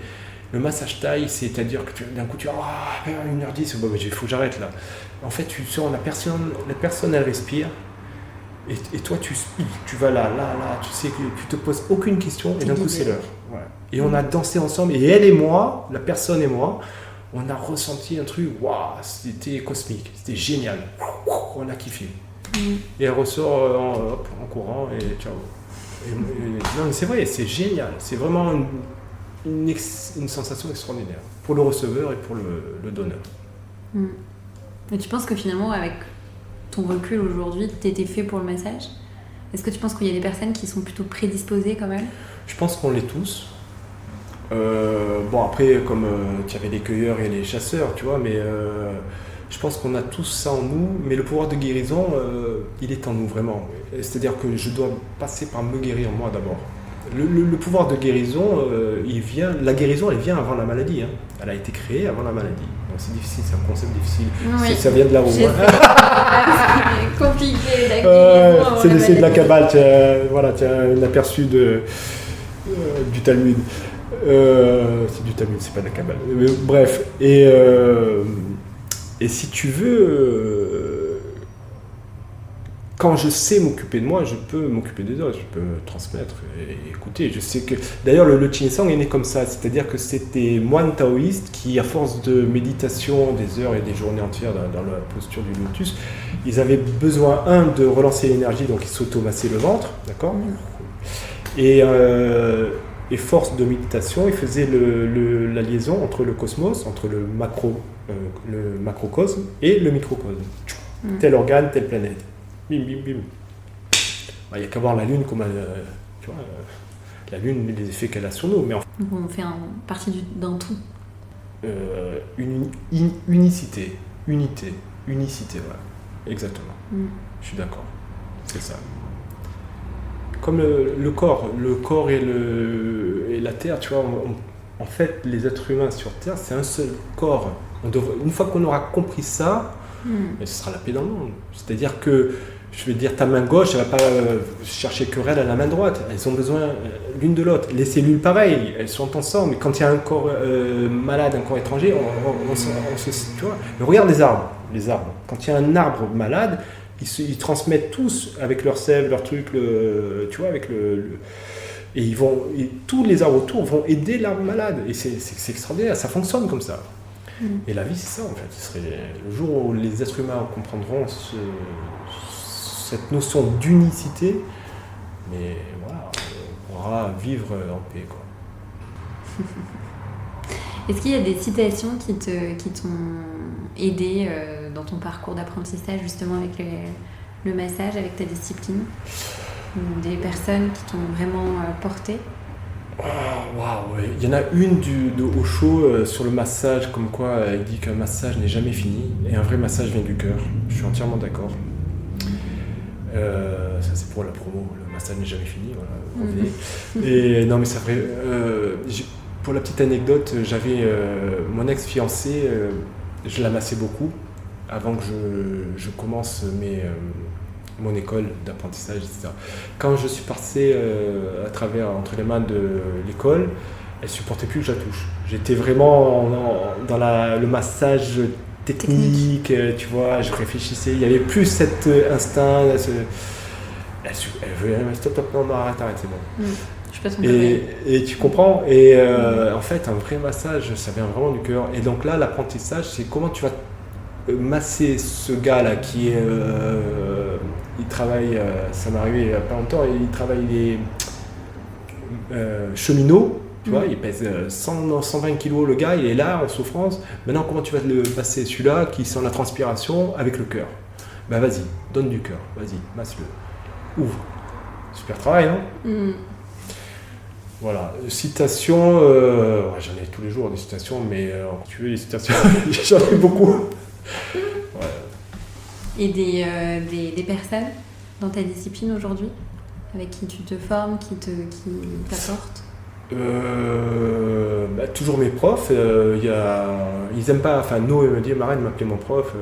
le massage taille, c'est-à-dire que d'un coup, tu vas 1h10, il faut que j'arrête là. En fait, tu sens la personne, elle respire. Et toi, tu vas là, tu sais que tu te poses aucune question et d'un coup, c'est l'heure. Ouais. Et on a dansé ensemble, et elle et moi, la personne et moi, on a ressenti un truc, waouh, c'était cosmique, c'était génial. On a kiffé. Et elle ressort en courant et ciao. Non, c'est vrai, c'est génial. C'est vraiment une sensation extraordinaire pour le receveur et pour le donneur. Mais tu penses que finalement, avec ton recul aujourd'hui, t'étais fait pour le massage? Est-ce que tu penses qu'il y a des personnes qui sont plutôt prédisposées quand même? Je pense qu'on l'est tous. Après, comme tu avais les cueilleurs et les chasseurs, tu vois, mais je pense qu'on a tous ça en nous, mais le pouvoir de guérison, il est en nous vraiment. C'est-à-dire que je dois passer par me guérir moi d'abord. Le pouvoir de guérison, la guérison, elle vient avant la maladie. Hein. Elle a été créée avant la maladie. Donc c'est difficile, c'est un concept difficile. Oui. Ça vient de là-haut. C'est compliqué, la guérison. C'est de la Kabbale. Tu as un aperçu du Talmud. C'est du Talmud, c'est pas de la Kabbale. Bref. Et si tu veux... Quand je sais m'occuper de moi, je peux m'occuper des autres, je peux transmettre et écouter. Je sais que, d'ailleurs, le Qigong est né comme ça, c'est-à-dire que c'était moines taoïstes qui, à force de méditation, des heures et des journées entières dans la posture du lotus, ils avaient besoin, de relancer l'énergie, donc ils s'automassaient le ventre, d'accord ? Et force de méditation, ils faisaient la liaison entre le cosmos, entre le macrocosme et le microcosme. Tel organe, telle planète. Bim, bim, bim. Il n'y a qu'à voir la Lune comme tu vois, la Lune, les effets qu'elle a sur nous. Mais on fait partie d'un tout. Unité, voilà. Exactement. Je suis d'accord. C'est ça. Comme le corps et la Terre, tu vois, en fait, les êtres humains sur Terre, c'est un seul corps. Une fois qu'on aura compris ça, ce sera la paix dans le monde. C'est-à-dire que, je vais dire, ta main gauche, elle ne va pas chercher querelle à la main droite. Elles ont besoin l'une de l'autre. Les cellules, pareil, elles sont ensemble. Mais quand il y a un corps malade, un corps étranger, on se... Tu vois, mais regarde les arbres. Quand il y a un arbre malade, ils transmettent tous avec leur sève, leur truc, tu vois, avec et tous les arbres autour vont aider l'arbre malade. Et c'est extraordinaire, ça fonctionne comme ça. Et la vie, c'est ça, en fait. Le jour où les êtres humains comprendront cette notion d'unicité, mais voilà, on pourra vivre en paix, quoi. Est-ce qu'il y a des citations qui t'ont aidé dans ton parcours d'apprentissage, justement avec le massage, avec ta discipline, ou des personnes qui t'ont vraiment porté? Waouh, ouais. Il y en a une de Osho sur le massage, comme quoi il dit qu'un massage n'est jamais fini et un vrai massage vient du cœur. Je suis entièrement d'accord. Ça c'est pour la promo, le massage n'est jamais fini, voilà. Et non mais c'est vrai. Pour la petite anecdote, j'avais mon ex-fiancée, je la massais beaucoup avant que je commence mon école d'apprentissage, etc. Quand je suis passé entre les mains de l'école, elle supportait plus que je la touche. J'étais vraiment dans le massage technique, tu vois, je réfléchissais, il n'y avait plus cet instinct, elle veut stop, non, arrête, c'est bon. Et tu comprends, et en fait un vrai massage ça vient vraiment du cœur, et donc là l'apprentissage c'est comment tu vas masser ce gars là qui est il travaille, ça m'est arrivé il n'y a pas longtemps, il travaille les cheminots, tu vois, il pèse 120 kilos le gars, il est là en souffrance. Maintenant comment tu vas le passer celui-là qui sent la transpiration avec le cœur? Ben vas-y, donne du cœur, vas-y, masse-le, ouvre. Super travail, non? Voilà, citation, j'en ai tous les jours des citations, mais tu veux les citations, j'en ai beaucoup. Ouais. Et des personnes dans ta discipline aujourd'hui, avec qui tu te formes, qui t'apportent? Toujours mes profs, ils aiment pas, enfin No me dit, Marraine m'appelait mon prof,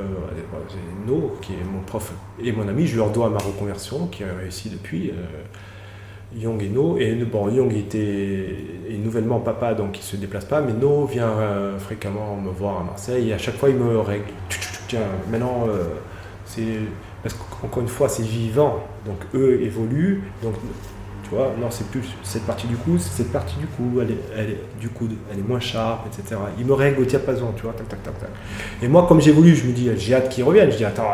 c'est No qui est mon prof et mon ami, je leur dois ma reconversion qui a réussi depuis. Young et No, et bon, Young est nouvellement papa donc il se déplace pas, mais No vient fréquemment me voir à Marseille et à chaque fois il me règle. Tiens, maintenant c'est parce qu'encore une fois c'est vivant, donc eux évoluent, donc tu vois, non c'est plus cette partie du cou, c'est cette partie du cou, elle est moins sharp, etc. Il me règle au diapason, tu vois, tac. Et moi comme j'évolue, je me dis j'ai hâte qu'ils reviennent, je dis attends.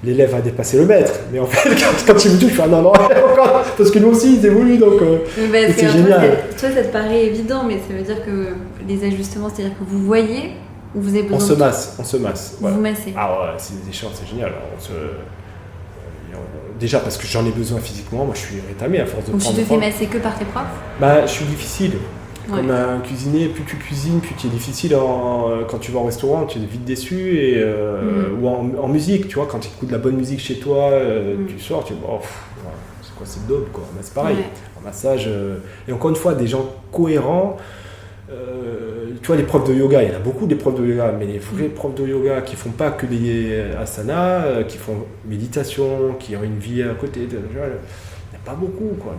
L'élève a dépassé le maître, mais en fait, quand il me touche, je fais non, encore, parce que nous aussi, ils évoluent, donc c'est génial. Toi, ça te paraît évident, mais ça veut dire que les ajustements, c'est-à-dire que vous voyez ou vous avez besoin on se masse. Vous massez. Ah ouais, c'est des échanges, c'est génial. Déjà parce que j'en ai besoin physiquement, moi je suis rétamé à force de donc prendre. Donc tu te fais masser que par tes profs? Je suis difficile. Comme un cuisinier, plus tu cuisines, plus tu es difficile. Quand tu vas au restaurant, tu es vite déçu. Ou en musique, tu vois, quand tu écoutes de la bonne musique chez toi, tu sors, tu dis, c'est quoi cette daube, quoi. Mais c'est pareil, en massage. Et encore une fois, des gens cohérents. Tu vois, les profs de yoga, il y en a beaucoup des profs de yoga, mais les vrais profs de yoga qui font pas que des asanas, qui font méditation, qui ont une vie à côté, il n'y a pas beaucoup, quoi.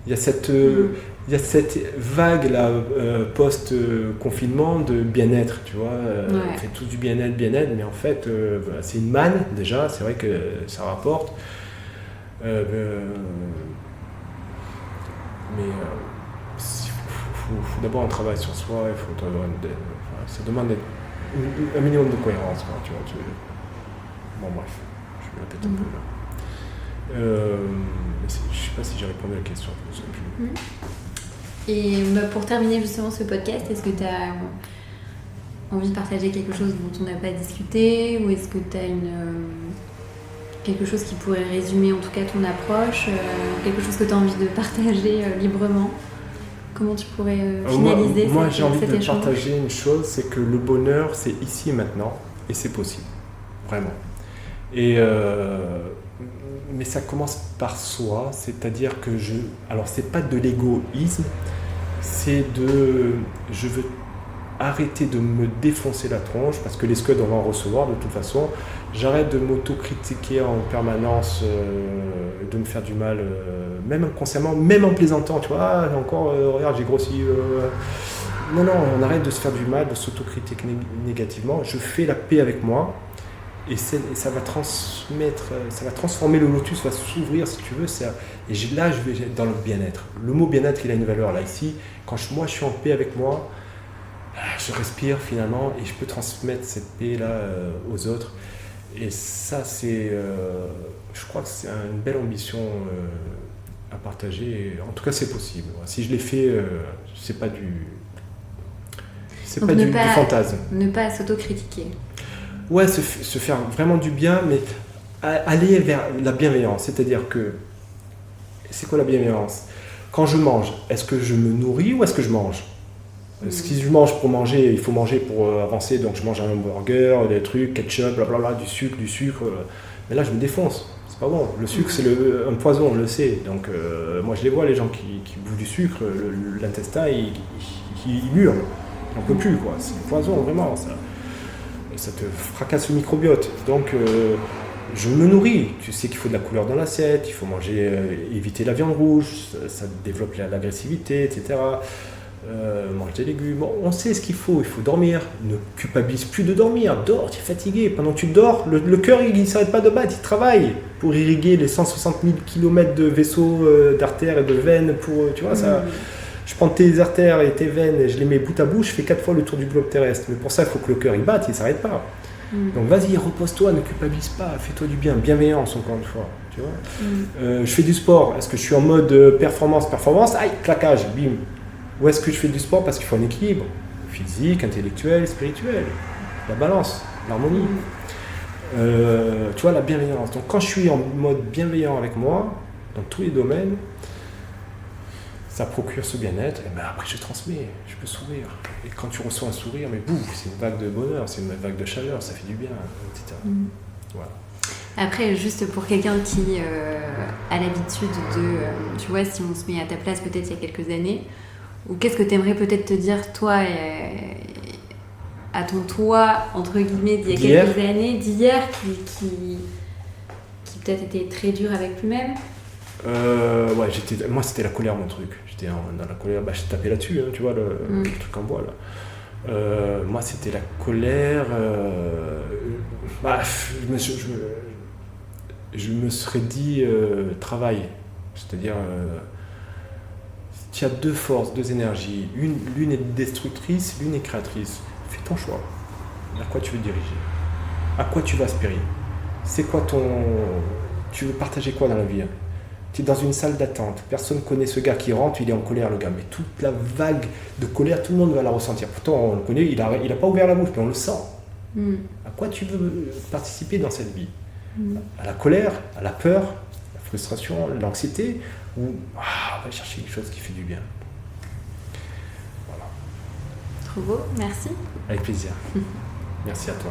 Il y a cette vague là, post-confinement de bien-être, tu vois. On fait tous du bien-être, mais en fait, c'est une manne déjà, c'est vrai que ça rapporte. Mais il faut d'abord un travail sur soi, ça demande un minimum de cohérence, quoi, tu vois. Bon, bref, je me répète un peu là. Je ne sais pas si j'ai répondu à la question. Et pour terminer justement ce podcast, est-ce que tu as envie de partager quelque chose dont on n'a pas discuté, ou est-ce que tu as quelque chose qui pourrait résumer en tout cas ton approche, quelque chose que tu as envie de partager librement? Comment tu pourrais finaliser Moi j'ai envie de partager une chose, c'est que le bonheur c'est ici et maintenant, et c'est possible, vraiment. Mais ça commence par soi, c'est-à-dire que alors c'est pas de l'égoïsme, c'est je veux arrêter de me défoncer la tronche, parce que les scuds on va en recevoir de toute façon. J'arrête de m'auto-critiquer en permanence, de me faire du mal, même inconsciemment, même en plaisantant, tu vois, encore, regarde j'ai grossi. Non, on arrête de se faire du mal, de s'auto-critiquer négativement. Je fais la paix avec moi. Et ça va transformer le lotus, va s'ouvrir si tu veux. Et là, je vais dans le bien-être. Le mot bien-être, il a une valeur là, ici. Quand moi, je suis en paix avec moi, je respire finalement et je peux transmettre cette paix là aux autres. Et ça, je crois que c'est une belle ambition à partager. En tout cas, c'est possible. Si je l'ai fait, c'est pas du fantasme. Ne pas s'autocritiquer. Ouais, se faire vraiment du bien, mais aller vers la bienveillance. C'est-à-dire que, c'est quoi la bienveillance? Quand je mange, est-ce que je me nourris ou est-ce que je mange? Si je mange pour manger, il faut manger pour avancer, donc je mange un hamburger, des trucs, ketchup, blablabla, du sucre. Mais là, je me défonce. C'est pas bon. Le sucre, c'est un poison, on le sait. Donc, moi, je les vois, les gens qui bouffent du sucre, l'intestin, il hurle. On ne peut plus, quoi. C'est un poison, vraiment. Ça te fracasse le microbiote. Donc, je me nourris. Tu sais qu'il faut de la couleur dans l'assiette, il faut manger, éviter la viande rouge, ça développe l'agressivité, etc. Mange des légumes. Bon, on sait ce qu'il faut. Il faut dormir. Ne culpabilise plus de dormir. Dors, tu es fatigué. Pendant que tu dors, le cœur, il ne s'arrête pas de battre. Il travaille pour irriguer les 160 000 km de vaisseaux, d'artères et de veines. Tu vois, ça. Je prends tes artères et tes veines et je les mets bout à bout. Je fais 4 fois le tour du globe terrestre. Mais pour ça, il faut que le cœur il batte. Il ne s'arrête pas. Donc vas-y, repose-toi. Ne culpabilise pas. Fais-toi du bien. Bienveillance, encore une fois. Tu vois. Je fais du sport. Est-ce que je suis en mode performance? Aïe, claquage, bim. Ou est-ce que je fais du sport parce qu'il faut un équilibre physique, intellectuel, spirituel, la balance, l'harmonie, tu vois, la bienveillance. Donc quand je suis en mode bienveillant avec moi, dans tous les domaines, ça procure ce bien-être, et ben après je transmets, je peux sourire. Et quand tu reçois un sourire, mais bouf, c'est une vague de bonheur, c'est une vague de chaleur, ça fait du bien, etc. Voilà. Après, juste pour quelqu'un qui a l'habitude de, tu vois, si on se met à ta place peut-être il y a quelques années, ou qu'est-ce que tu aimerais peut-être te dire, toi, à ton toi, entre guillemets, d'il y a quelques années, d'hier, qui peut-être était très dur avec lui-même? Ouais, moi c'était la colère mon truc. J'étais dans la colère, je tapais là-dessus, hein, tu vois, le truc en bois là. Moi c'était la colère. Je me serais dit travail, c'est-à-dire. Tu as deux forces, deux énergies. L'une est destructrice, l'une est créatrice. Fais ton choix. Vers quoi tu veux diriger? À quoi tu vas aspirer? C'est quoi tu veux partager quoi dans la vie? Tu es dans une salle d'attente. Personne ne connaît ce gars qui rentre, il est en colère, le gars. Mais toute la vague de colère, tout le monde va la ressentir. Pourtant, on le connaît, il a pas ouvert la bouche, mais on le sent. À quoi tu veux participer dans cette vie? À la colère, à la peur, la frustration, l'anxiété, ou on va chercher quelque chose qui fait du bien. Voilà. Trop beau, merci. Avec plaisir. Merci à toi.